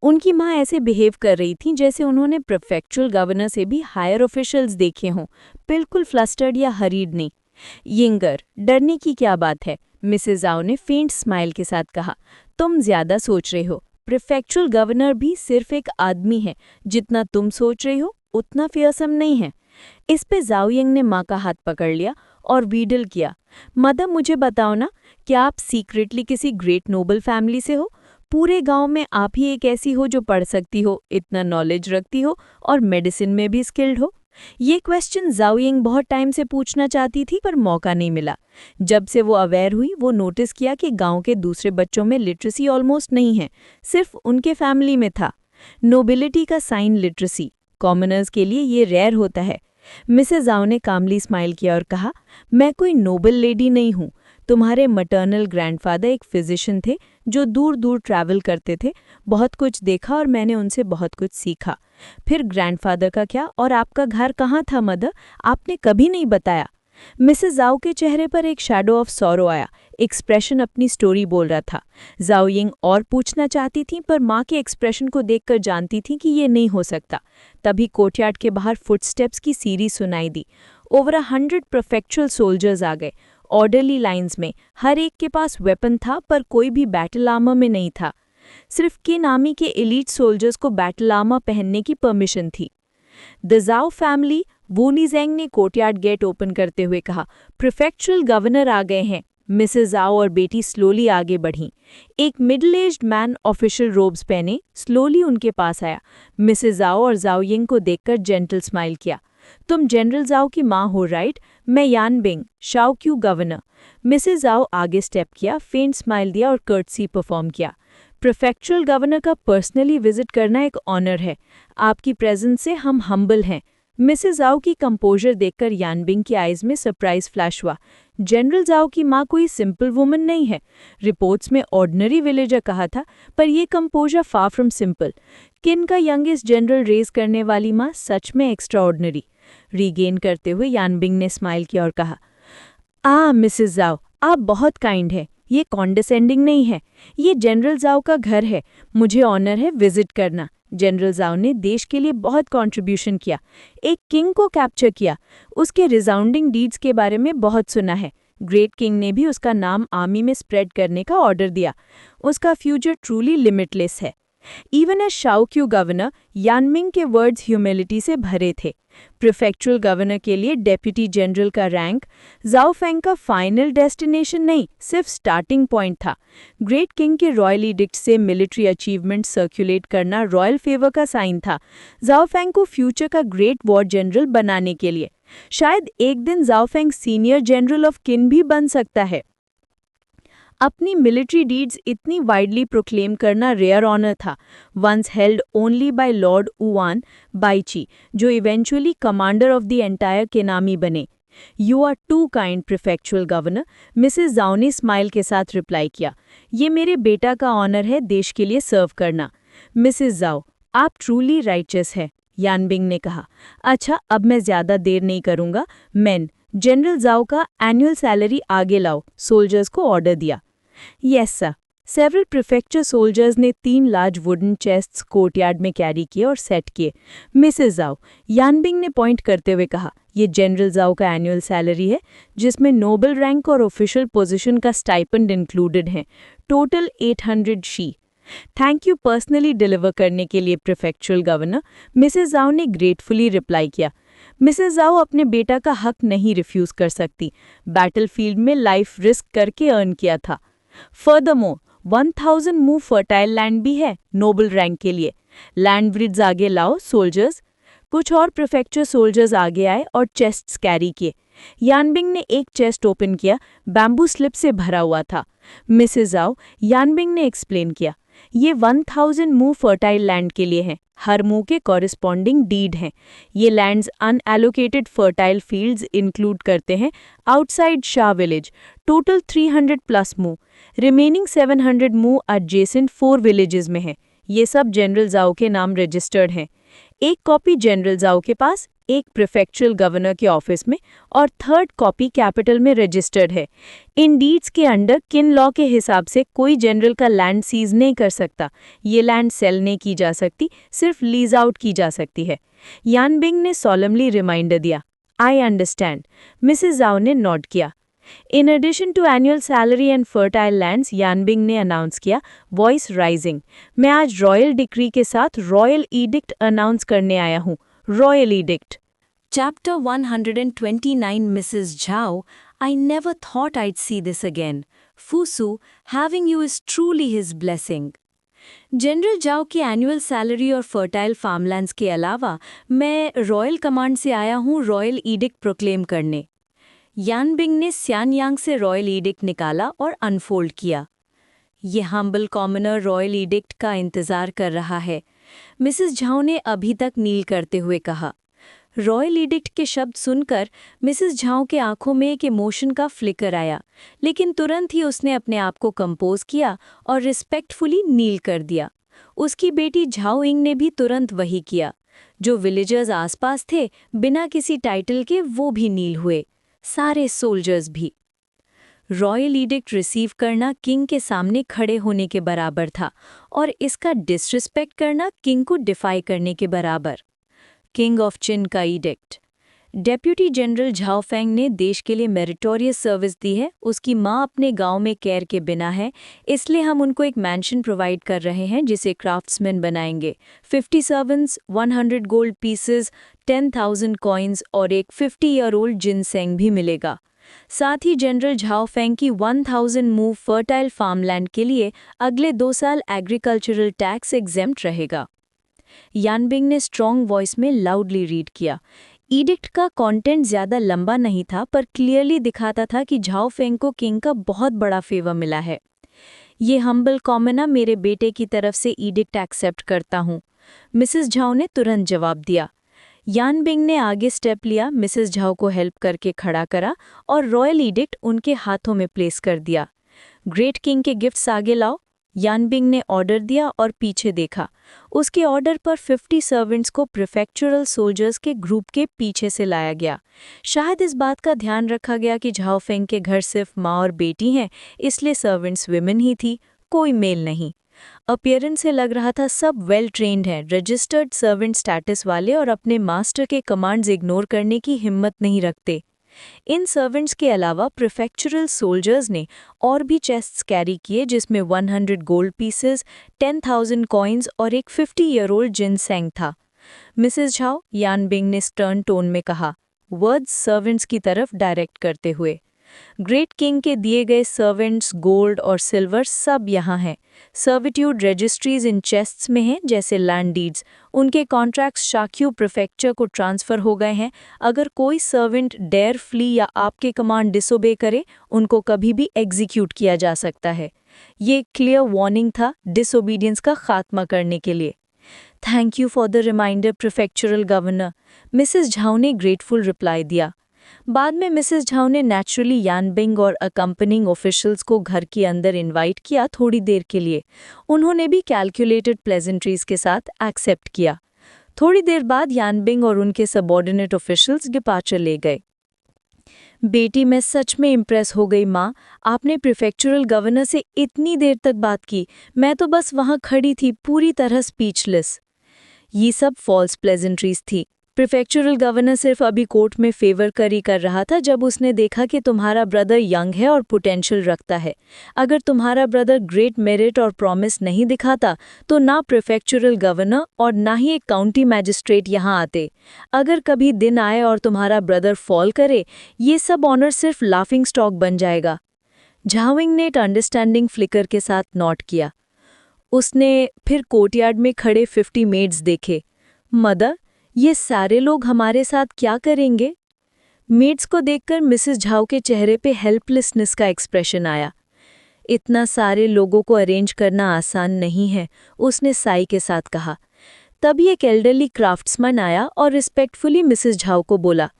उनकी माँ ऐसे बिहेव कर रही थी जैसे उन्होंने प्रीफेक्चुरल गवर्नर से भी हायर ऑफिशियल्स देखे हों, बिल्कुल फ्लस्टर्ड या हरीड नहीं। यिंगर, डरने की क्या बात है? मिसेस जाओ ने फेंट स्माइल के साथ कहा। तुम ज्यादा सोच रहे हो, प्रीफेक्चुरल गवर्नर भी सिर्फ एक आदमी है, जितना तुम सोच रही हो उतना फियरसम नहीं है। इस पे जाओ यिंग ने माँ का हाथ पकड़ लिया और वीडल किया। मदर, मुझे बताओ ना, क्या आप सीक्रेटली किसी ग्रेट नोबल फैमिली से हो? पूरे गांव में आप ही एक ऐसी हो जो पढ़ सकती हो, इतना नॉलेज रखती हो और मेडिसिन में भी स्किल्ड हो? ये क्वेश्चन जाओ यिंग बहुत टाइम से पूछना चाहती थी, पर मौका नहीं मिला। जब से वो अवेयर हुई, वो नोटिस किया कि गांव के दूसरे बच्चों में लिटरेसी ऑलमोस्ट नहीं है, सिर्फ उनके फैमिली में था। नोबिलिटी का साइन लिटरेसी, कॉमनर्स के लिए ये रेयर होता है। मिसेस जाओ ने कामली स्माइल किया और कहा, मैं कोई नोबल लेडी नहीं हूँ। तुम्हारे मटर्नल ग्रैंडफादर एक फिजिशियन थे जो दूर दूर ट्रैवल करते थे, बहुत कुछ देखा और मैंने उनसे बहुत कुछ सीखा। फिर ग्रैंडफादर का क्या, और आपका घर कहाँ था मदर? आपने कभी नहीं बताया। मिसेस जाओ के चेहरे पर एक शैडो ऑफ सॉरो आया, एक्सप्रेशन अपनी स्टोरी बोल रहा था। जाओ यिंग और पूछना चाहती थी, पर माँ के एक्सप्रेशन को देखकर जानती थी कि ये नहीं हो सकता। तभी कोर्टयार्ड के बाहर फुटस्टेप्स की सीरीज सुनाई दी। ओवर 100 प्रोफेक्चुअल सोल्जर्स आ गए, ऑर्डरली लाइंस में। हर एक के पास वेपन था, पर कोई भी बैटल आर्मर में नहीं था। सिर्फ किन आर्मी के एलीट सोल्जर्स को बैटल आर्मर पहनने की परमिशन थी। द जाओ फैमिली, वूनी जेंग ने कोर्टयार्ड गेट ओपन करते हुए कहा। प्रीफेक्चुरल गवर्नर आ गए हैं। मिसेस जाओ और बेटी स्लोली आगे बढ़ीं। एक middle aged man official ropes पहने स्लोली उनके पास आया। मिसेस जाओ और जाओ यिंग को देखकर जेंटल स्माइल किया। तुम जनरल जाओ की माँ हो, राइट? मैं यान बिंग, शाओक्यू गवर्नर। मिसेस जाओ आगे स्टेप किया, फेंट स्माइल दिया और कर्टसी परफॉर्म किया। प्रीफेक्चुरल गवर्नर का पर्सनली विजिट करना एक ऑनर है। आपकी प्रेजेंस से हम हम्बल हैं। मिसेस जाओ की कंपोजर देखकर यानबिंग की आइज में सरप्राइज फ्लैश हुआ। जनरल जाओ की माँ कोई सिंपल वुमन नहीं है। रिपोर्ट्स में ऑर्डिनरी विलेजर कहा था, पर ये कंपोजर फार फ्रॉम सिंपल। किन का यंगेस्ट जनरल रेज करने वाली माँ सच में एक्स्ट्रा ऑर्डिनरी। रीगेन करते हुए यानबिंग ने स्माइल किया और कहा, मिसेस जाओ, आप बहुत काइंड है। ये कॉन्डेसेंडिंग नहीं है। ये जनरल जाओ का घर है, मुझे ऑनर है विजिट करना। जनरल जाओ ने देश के लिए बहुत कंट्रीब्यूशन किया, एक किंग को कैप्चर किया, उसके रिजाउंडिंग डीड्स के बारे में बहुत सुना है। ग्रेट किंग ने भी उसका नाम आर्मी में स्प्रेड करने का ऑर्डर दिया। उसका फ्यूचर ट्रूली लिमिटलेस है। इवन एज शाओक्यू गवर्नर, यानमिंग के वर्ड्स ह्यूमिलिटी से भरे थे। प्रीफेक्चुरल गवर्नर के लिए डेप्यूटी जनरल का रैंक जाओ फेंग का फाइनल डेस्टिनेशन नहीं, सिर्फ स्टार्टिंग पॉइंट था। ग्रेट किंग के रॉयल एडिक्ट से मिलिट्री अचीवमेंट सर्कुलेट करना रॉयल फेवर का साइन था जाओ फेंग को फ्यूचर का ग्रेट वॉर जनरल बनाने के लिए। शायद एक दिन जाओ Feng senior general of kin भी बन सकता है। अपनी मिलिट्री डीड्स इतनी वाइडली प्रोक्लेम करना रेयर ऑनर था, once held only by lord Wuan Baiqi, जो eventually commander of the entire Qin army बने। You are too kind prefectural governor, Mrs Zhao ने स्माइल के साथ रिप्लाई किया। ये मेरे बेटा का ऑनर है देश के लिए सर्व करना। मिसेस जाओ, आप ट्रूली राइचस है, यानबिंग ने कहा। अच्छा, अब मैं ज्यादा देर नहीं करूंगा। मैन, जनरल जाओ का एनुअल सैलरी आगे लाओ, सोल्जर्स को ऑर्डर दिया। Yes sir. Several prefecture soldiers ने 3 लार्ज वुडन चेस्ट्स कोर्टयार्ड में कैरी किए और सेट किए। मिसेस जाओ, यानबिंग ने पॉइंट करते हुए कहा, ये जनरल जाओ का एनुअल सैलरी है, जिसमें नोबल रैंक और ऑफिशियल पोजीशन का स्टाइपेंड इंक्लूडेड है। Total 800 she. Thank you personally deliver करने के लिए प्रीफेक्चुरल गवर्नर, मिसेस जाओ ने ग्रेटफुली रिप्लाई किया। मिसेस जाओ अपने बेटा का हक नहीं रिफ्यूज कर सकती। बैटलफील्ड में लाइफ रिस्क करके अर्न किया था। फर्दरमोर 1000 मूव फर्टाइल लैंड भी है नोबल रैंक के लिए। लैंड ब्रिड्स आगे लाओ सोल्जर्स। कुछ और प्रीफेक्चर सोल्जर्स आगे आए और चेस्ट्स कैरी किए। यानबिंग ने एक चेस्ट ओपन किया, बैम्बू स्लिप से भरा हुआ था। मिसेस जाओ, यानबिंग ने एक्सप्लेन किया, ये 1000 मूव फर्टाइल लैंड के लिए हैं। हर मूव के कॉरिस्पॉन्डिंग डीड हैं। ये lands unallocated fertile fields include करते हैं outside Shah village. Total 300 plus move. Remaining 700 move adjacent 4 villages में हैं। ये सब जनरल जाओ के नाम रजिस्टर्ड हैं। एक कॉपी जनरल जाओ के पास, एक प्रीफेक्चरल गवर्नर के ऑफिस में और थर्ड कॉपी कैपिटल में रजिस्टर्ड है। इन डीड्स के अंडर किन लॉ के हिसाब से कोई जनरल का लैंड सीज नहीं कर सकता। ये लैंड सेल नहीं की जा सकती, सिर्फ लीज आउट की जा सकती है। यानबिंग ने सॉलमली रिमाइंडर दिया, आई अंडरस्टैंड। मिसेस जाओ ने नोट किया। In addition to annual salary and fertile lands, Yanbing ने अनाउंस किया, वॉइस राइजिंग। मैं आज रॉयल डिक्री के साथ रॉयल ईडिक्ट अनाउंस करने आया हूँ। Royal ईडिक्ट। Chapter 129 Mrs. Zhao, I never thought I'd see this again. Fusu, having you is truly his blessing. General जाओ की एनुअल सैलरी और फर्टाइल फार्मलैंड्स के अलावा मैं रॉयल कमांड से आया हूँ रॉयल ईडिक्ट प्रोक्लेम करने। यानबिंग ने स्यानयांग से रॉयल ईडिक्ट निकाला और अनफोल्ड किया। ये हम्बल कॉमनर रॉयल ईडिक्ट का इंतजार कर रहा है, मिसेस झाओ ने अभी तक नील करते हुए कहा। रॉयल ईडिक्ट के शब्द सुनकर मिसेस झाओ के आंखों में एक इमोशन का फ्लिकर आया, लेकिन तुरंत ही उसने अपने आप को कंपोज किया और रिस्पेक्टफुली नील कर दिया। उसकी बेटी झाओ इंग ने भी तुरंत वही किया। जो विलेजर्स आसपास थे बिना किसी टाइटल के वो भी नील हुए, सारे सोल्जर्स भी। रॉयल ईडिक्ट रिसीव करना किंग के सामने खड़े होने के बराबर था और इसका डिसरिस्पेक्ट करना किंग को डिफाई करने के बराबर। किंग ऑफ चिन का ईडिक्ट। डेप्यूटी जनरल झाओ फेंग ने देश के लिए मेरिटोरियस सर्विस दी है। उसकी माँ अपने गांव में केयर के बिना है, इसलिए हम उनको एक मैंशन प्रोवाइड कर रहे हैं जिसे क्राफ्ट्समैन बनाएंगे। 50 सर्वेंट्स, 100 गोल्ड पीसेस, 10,000 कॉइन्स और एक 50-ईयर-ओल्ड जिनसेंग भी मिलेगा। साथ ही जनरल झाओ फेंग की 1000 मूव फर्टाइल फार्मलैंड के लिए अगले 2 साल एग्रीकल्चरल टैक्स एग्जेम्प्ट रहेगा। यानबिंग ने स्ट्रॉन्ग वॉइस में लाउडली रीड किया। ईडिक्ट का कंटेंट ज़्यादा लंबा नहीं था, पर क्लियरली दिखाता था कि झाओ फेंग को किंग का बहुत बड़ा फेवर मिला है। ये हम्बल कॉमनर मेरे बेटे की तरफ से ईडिक्ट एक्सेप्ट करता हूँ, मिसेस झाओ ने तुरंत जवाब दिया। यानबिंग ने आगे स्टेप लिया, मिसेस झाओ को हेल्प करके खड़ा करा और रॉयल ईडिक्ट उनके हाथों में प्लेस कर दिया। ग्रेट किंग के गिफ्ट्स आगे लाओ, यानबिंग ने ऑर्डर दिया और पीछे देखा। उसके ऑर्डर पर 50 सर्वेंट्स को प्रीफेक्चरल सोल्जर्स के ग्रुप के पीछे से लाया गया। शायद इस बात का ध्यान रखा गया कि झाओ फेंग के घर सिर्फ माँ और बेटी हैं, इसलिए सर्वेंट्स विमेन ही थी, कोई मेल नहीं। अपीयरेंस से लग रहा था सब वेल ट्रेन्ड हैं, रजिस्टर्ड सर्वेंट स्टेटस वाले और अपने मास्टर के कमांड्स इग्नोर करने की हिम्मत नहीं रखते। इन सर्वेंट्स के अलावा प्रीफेक्चरल सोल्जर्स ने और भी चेस्ट्स कैरी किए जिसमें 100 गोल्ड पीसेस, 10,000 कॉइन्स और एक 50-ईयर-ओल्ड जिनसेंग था। मिसेस झाओ, यानबिंग ने स्टर्न टोन में कहा, वर्ड्स सर्वेंट्स की तरफ डायरेक्ट करते हुए। ग्रेट किंग के दिए गए सर्वेंट्स, गोल्ड और सिल्वर सब यहाँ हैं। सर्विट्यूड रजिस्ट्रीज इन चेस्ट्स में हैं जैसे लैंड डीड्स। उनके कॉन्ट्रैक्ट्स शाक्यू प्रीफेक्चर को ट्रांसफ़र हो गए हैं। अगर कोई सर्वेंट डेयर फ्ली या आपके कमांड डिसोबे करे, उनको कभी भी एग्जीक्यूट किया जा सकता है। ये क्लियर वार्निंग था डिसोबीडियंस का खात्मा करने के लिए। Thank you for the reminder prefectural governor, Mrs Zhao ने ग्रेटफुल रिप्लाई दिया। बाद में मिसेस झाओ ने नेचुरली यानबिंग और अकम्पनिंग ऑफिशियल्स को घर के अंदर इनवाइट किया थोड़ी देर के लिए। उन्होंने भी कैलकुलेटेड प्लेजेंट्रीज के साथ एक्सेप्ट किया। थोड़ी देर बाद यानबिंग और उनके सबऑर्डिनेट ऑफिशियल्स डिपार्चर ले गए। बेटी, मैं सच में इम्प्रेस हो गई माँ, आपने प्रीफेक्चरल गवर्नर से इतनी देर तक बात की। मैं तो बस वहाँ खड़ी थी, पूरी तरह स्पीचलेस। ये सब फॉल्स प्लेजेंट्रीज थी। प्रीफेक्चरल गवर्नर सिर्फ अभी कोर्ट में फेवर करी कर रहा था जब उसने देखा कि तुम्हारा ब्रदर यंग है और पोटेंशियल रखता है। अगर तुम्हारा ब्रदर ग्रेट मेरिट और प्रॉमिस नहीं दिखाता तो ना प्रीफेक्चरल गवर्नर और ना ही एक काउंटी मैजिस्ट्रेट यहाँ आते। अगर कभी दिन आए और तुम्हारा ब्रदर फॉल करे, ये सब ऑनर सिर्फ लाफिंग स्टॉक बन जाएगा। झाओइंग ने एक अंडरस्टैंडिंग फ्लिकर के साथ नोट किया। उसने फिर कोर्टयार्ड में खड़े 50 मेड्स देखे। मदर, ये सारे लोग हमारे साथ क्या करेंगे? मेड्स को देखकर मिसेस झाओ के चेहरे पे हेल्पलेसनेस का एक्सप्रेशन आया। इतना सारे लोगों को अरेंज करना आसान नहीं है, उसने साई के साथ कहा। तभी एक एल्डरली क्राफ्ट्समैन आया और रिस्पेक्टफुली मिसेस झाओ को बोला,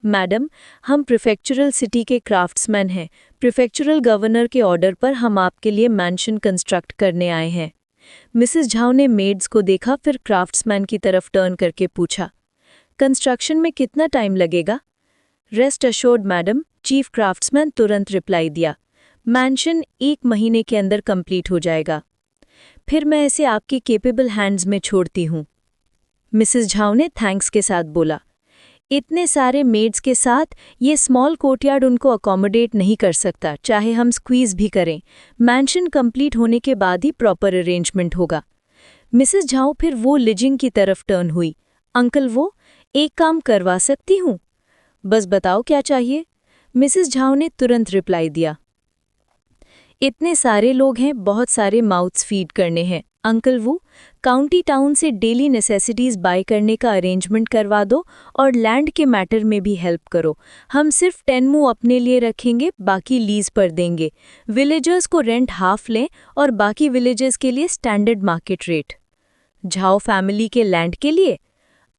मैडम, हम प्रीफेक्चरल सिटी के क्राफ्ट्समैन हैं। प्रीफेक्चरल गवर्नर के ऑर्डर पर हम आपके लिए मैंशन कंस्ट्रक्ट करने आए हैं। मिसेस झाओ ने मेड्स को देखा, फिर क्राफ्ट्समैन की तरफ टर्न करके पूछा, कंस्ट्रक्शन में कितना टाइम लगेगा? Rest assured madam, chief craftsman तुरंत रिप्लाई दिया, मैंशन 1 महीने के अंदर कंप्लीट हो जाएगा। फिर मैं इसे आपके केपेबल हैंड्स में छोड़ती हूँ। मिसेस झाओ ने थैंक्स के साथ बोला, इतने सारे मेड्स के साथ ये स्मॉल कोर्टयार्ड उनको अकोमोडेट नहीं कर सकता, चाहे हम स्क्वीज भी करें। मैंशन कंप्लीट होने के बाद ही प्रॉपर अरेंजमेंट होगा। मिसेस झाओ फिर वो लिजिंग की तरफ टर्न हुई। अंकल, वो एक काम करवा सकती हूँ? बस बताओ क्या चाहिए। मिसेस झाओ ने तुरंत रिप्लाई दिया, इतने सारे लोग हैं, बहुत सारे माउथ्स फीड करने हैं। अंकल, वो काउंटी टाउन से डेली नेसेसिटीज़ बाय करने का अरेंजमेंट करवा दो और लैंड के मैटर में भी हेल्प करो। हम सिर्फ 10 मुँह अपने लिए रखेंगे, बाकी लीज पर देंगे। विलेजर्स को रेंट हाफ लें और बाकी विलेजर्स के लिए standard market rate. Zhao family के लैंड के लिए?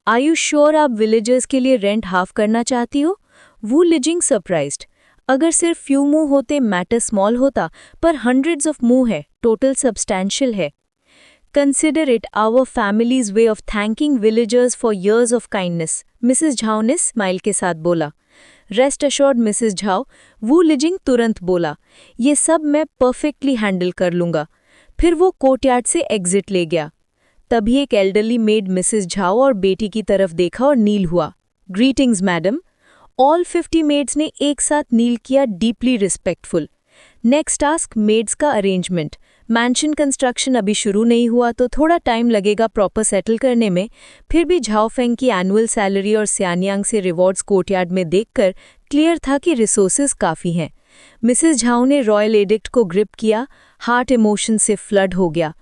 आर यू श्योर आप विलेजर्स के लिए रेंट हाफ करना चाहती हो? वो लिजिंग सरप्राइज्ड। अगर सिर्फ फ्यू मुँह होते मैटर स्मॉल होता, पर हंड्रेड्स ऑफ मुँह है, टोटल सब्सटैंशियल है। Consider it our family's way of thanking villagers for years of kindness, Mrs Zhao ने स्माइल के साथ बोला। रेस्ट अश्योर्ड मिसेस झाओ, वू लिजिंग तुरंत बोला, ये सब मैं परफेक्टली हैंडल कर लूँगा। फिर वो कोर्टयार्ड से एग्जिट ले गया। तभी एक एल्डरली मेड मिसेस झाओ और बेटी की तरफ देखा और नील हुआ। Greetings madam. ऑल 50 मेड्स ने एक साथ नील किया, deeply respectful. Next task, maids का अरेंजमेंट। मैंशन कंस्ट्रक्शन अभी शुरू नहीं हुआ तो थोड़ा टाइम लगेगा प्रॉपर सेटल करने में। फिर भी झाओ फेंग की एनुअल सैलरी और सियानियांग से रिवॉर्ड्स कोर्टयार्ड में देखकर क्लियर था कि रिसोर्सेज काफ़ी हैं। मिसेस झाओ ने रॉयल एडिक्ट को ग्रिप किया, हार्ट इमोशन से फ्लड हो गया।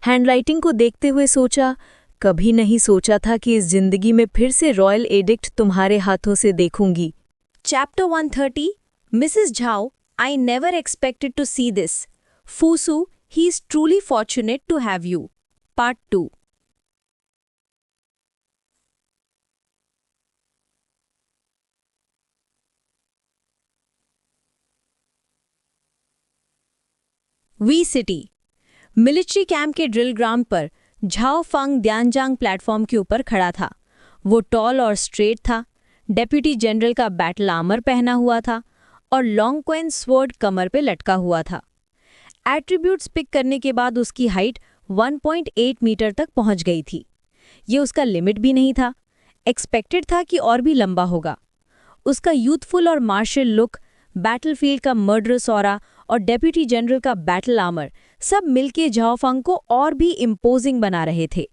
हैंडराइटिंग को देखते हुए सोचा, कभी नहीं सोचा था कि इस जिंदगी में फिर से रॉयल एडिक्ट तुम्हारे हाथों से देखूंगी। Chapter 130, Mrs. Zhao, I never expected to see this. Fusu, he is truly fortunate to have you. Part 2. Wei city military camp के ड्रिल ग्राउंड पर झाओ फंग द्यानजांग प्लेटफॉर्म के ऊपर खड़ा था। वो टॉल और स्ट्रेट था, डेप्यूटी जनरल का बैटल आर्मर पहना हुआ था और लॉन्ग क्वेन स्वॉर्ड कमर पे लटका हुआ था। एट्रीब्यूट्स पिक करने के बाद उसकी हाइट 1.8 मीटर तक पहुंच गई थी। ये उसका लिमिट भी नहीं था, एक्सपेक्टेड था कि और भी लंबा होगा। उसका यूथफुल और मार्शल लुक, बैटलफील्ड का मर्डरस ऑरा और डेप्यूटी जनरल का बैटल आर्मर सब मिलके झाओ फंग को और भी इम्पोजिंग बना रहे थे।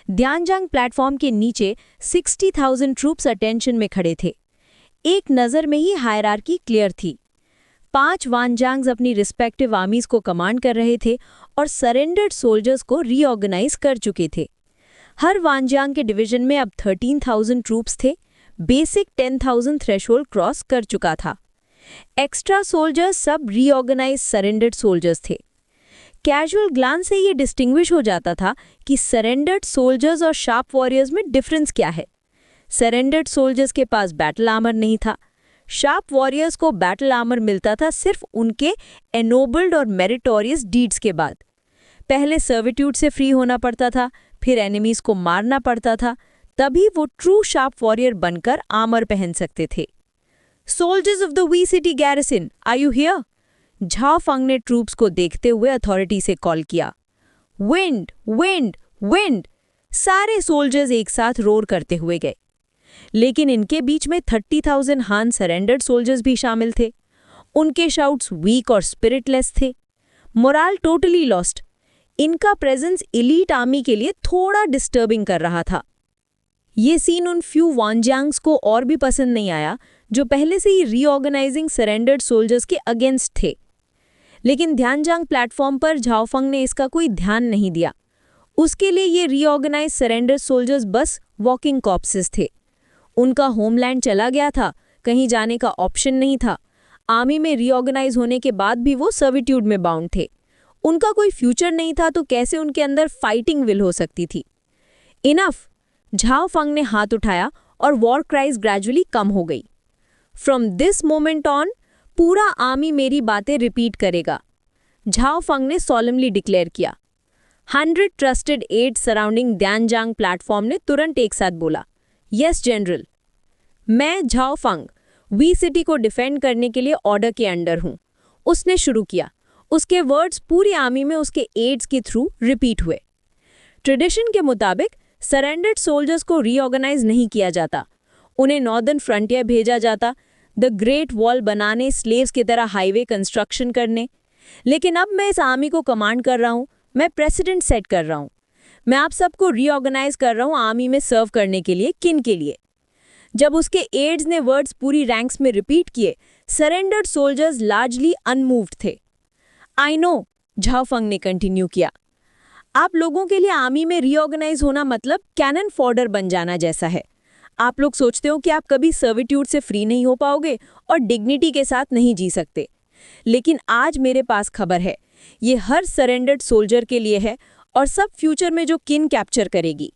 द्यानजांग प्लेटफॉर्म के नीचे 60,000 ट्रूप्स अटेंशन में खड़े थे। एक नज़र में ही हायरार्की क्लियर थी। 5 वानजांग्स अपनी रिस्पेक्टिव आर्मीज को कमांड कर रहे थे और सरेंडर्ड सोल्जर्स को रीऑर्गेनाइज कर चुके थे। हर वानजांग के डिवीजन में अब 13,000 ट्रूप्स थे। बेसिक 10,000 थ्रेशोल्ड क्रॉस कर चुका था। एक्स्ट्रा सोल्जर्स सब रीऑर्गेनाइज सरेंडर्ड सोल्जर्स थे। कैजुअल ग्लांस से ये डिस्टिंग्विश हो जाता था कि सरेंडर्ड सोल्जर्स और शार्प वॉरियर्स में डिफरेंस क्या है। सरेंडर्ड सोल्जर्स के पास बैटल आर्मर नहीं था। शार्प वॉरियर्स को बैटल आर्मर मिलता था सिर्फ उनके एनोबल्ड और मेरिटोरियस डीड्स के बाद। पहले सर्विट्यूड से फ्री होना पड़ता था, फिर एनिमीज को मारना पड़ता था, तभी वो ट्रू शार्प वॉरियर बनकर आर्मर पहन सकते थे। Soldiers of the Wei city garrison, are you here? Zhao Feng ने ट्रूप्स को देखते हुए अथॉरिटी से कॉल किया। Wind wind wind! सारे सोल्जर्स एक साथ रोर करते हुए गए। लेकिन इनके बीच में 30,000 हान सरेंडर्ड सोल्जर्स भी शामिल थे। उनके शाउट्स वीक और स्पिरिटलेस थे। Morale totally lost. इनका प्रेजेंस एलीट आर्मी के लिए थोड़ा डिस्टर्बिंग कर रहा था। ये सीन उन फ्यू वानजियांग्स को और भी पसंद नहीं आया जो पहले से ही रीऑर्गेनाइजिंग सरेंडर्ड सोल्जर्स के अगेंस्ट थे। लेकिन ध्यानजांग प्लेटफॉर्म पर झाओफंग ने इसका कोई ध्यान नहीं दिया। उसके लिए ये रीऑर्गेनाइज सरेंडर सोल्जर्स बस वॉकिंग कॉर्प्सेस थे। उनका होमलैंड चला गया था, कहीं जाने का ऑप्शन नहीं था। आर्मी में रीऑर्गेनाइज होने के बाद भी वो सर्विट्यूड में बाउंड थे। उनका कोई फ्यूचर नहीं था, तो कैसे उनके अंदर फाइटिंग विल हो सकती थी। इनफ। झाओफंग ने हाथ उठाया और वॉर क्राइज ग्रेजुअली कम हो गई। फ्रॉम दिस मोमेंट ऑन पूरा आर्मी मेरी बातें रिपीट करेगा, झाओफंग ने सॉलमली डिक्लेयर किया। 100 ट्रस्टेड एड सराउंडिंग ध्यानजांग प्लेटफॉर्म ने तुरंत एक साथ बोला, यस जनरल। मैं झाओफंग वी सिटी को डिफेंड करने के लिए ऑर्डर के अंडर हूं, उसने शुरू किया। उसके वर्ड्स पूरी आर्मी में उसके एड्स के थ्रू रिपीट हुए। ट्रेडिशन के मुताबिक सरेंडर्ड सोल्जर्स को रीऑर्गेनाइज नहीं किया जाता, उन्हें नॉर्दर्न फ्रंटियर भेजा जाता, द ग्रेट वॉल बनाने, स्लेव्स की तरह हाईवे कंस्ट्रक्शन करने। लेकिन अब मैं इस आर्मी को कमांड कर रहा हूं, मैं प्रेसिडेंट सेट कर रहा हूं। मैं आप सबको रीऑर्गेनाइज कर रहा हूं आर्मी में सर्व करने के लिए, किन के लिए। जब उसके एड्स ने वर्ड्स पूरी रैंक्स में रिपीट किए, सरेंडर्ड सोल्जर्स लार्जली अनमूव्ड थे। आई नो, झाओफंग ने कंटिन्यू किया, आप लोगों के लिए आर्मी में रीऑर्गेनाइज होना मतलब कैनन फॉडर बन जाना जैसा है। आप लोग सोचते हो कि आप कभी सर्विट्यूड से फ्री नहीं हो पाओगे और डिग्निटी के साथ नहीं जी सकते। लेकिन आज मेरे पास खबर है, ये हर सरेंडर्ड सोल्जर के लिए है और सब फ्यूचर में जो किन कैप्चर करेगी।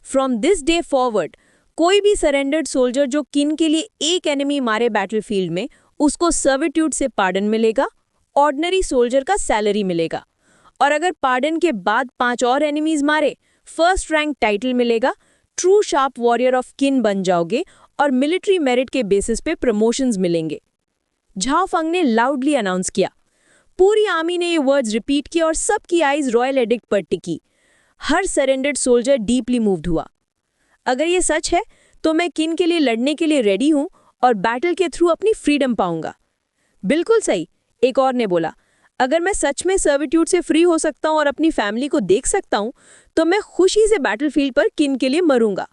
फ्रॉम दिस डे फॉरवर्ड कोई भी सरेंडर्ड सोल्जर जो किन के लिए एक एनिमी मारे बैटलफील्ड में, उसको सर्विट्यूड से पार्डन मिलेगा, ऑर्डिनरी सोल्जर का सैलरी मिलेगा। और अगर पार्डन के बाद 5 और एनिमीज मारे, फर्स्ट रैंक टाइटल मिलेगा, true sharp warrior of kin बन जाओगे और मिलिट्री मेरिट के बेसिस पे प्रमोशंस मिलेंगे। झाओफंग ने लाउडली अनाउंस किया। पूरी आर्मी ने ये वर्ड्स रिपीट किए और सबकी आइज रॉयल एडिक्ट पर टिकी। हर सरेंडर्ड सोल्जर डीपली मूव्ड हुआ। अगर ये सच है तो मैं किन के लिए लड़ने के लिए रेडी हूं और बैटल के थ्रू अपनी फ्रीडम पाऊंगा। बिल्कुल सही, एक और ने बोला। अगर मैं सच में सर्विट्यूड से फ्री हो सकता हूं और अपनी फैमिली को देख सकता हूं, तो मैं खुशी से बैटलफील्ड पर किन के लिए मरूंगा।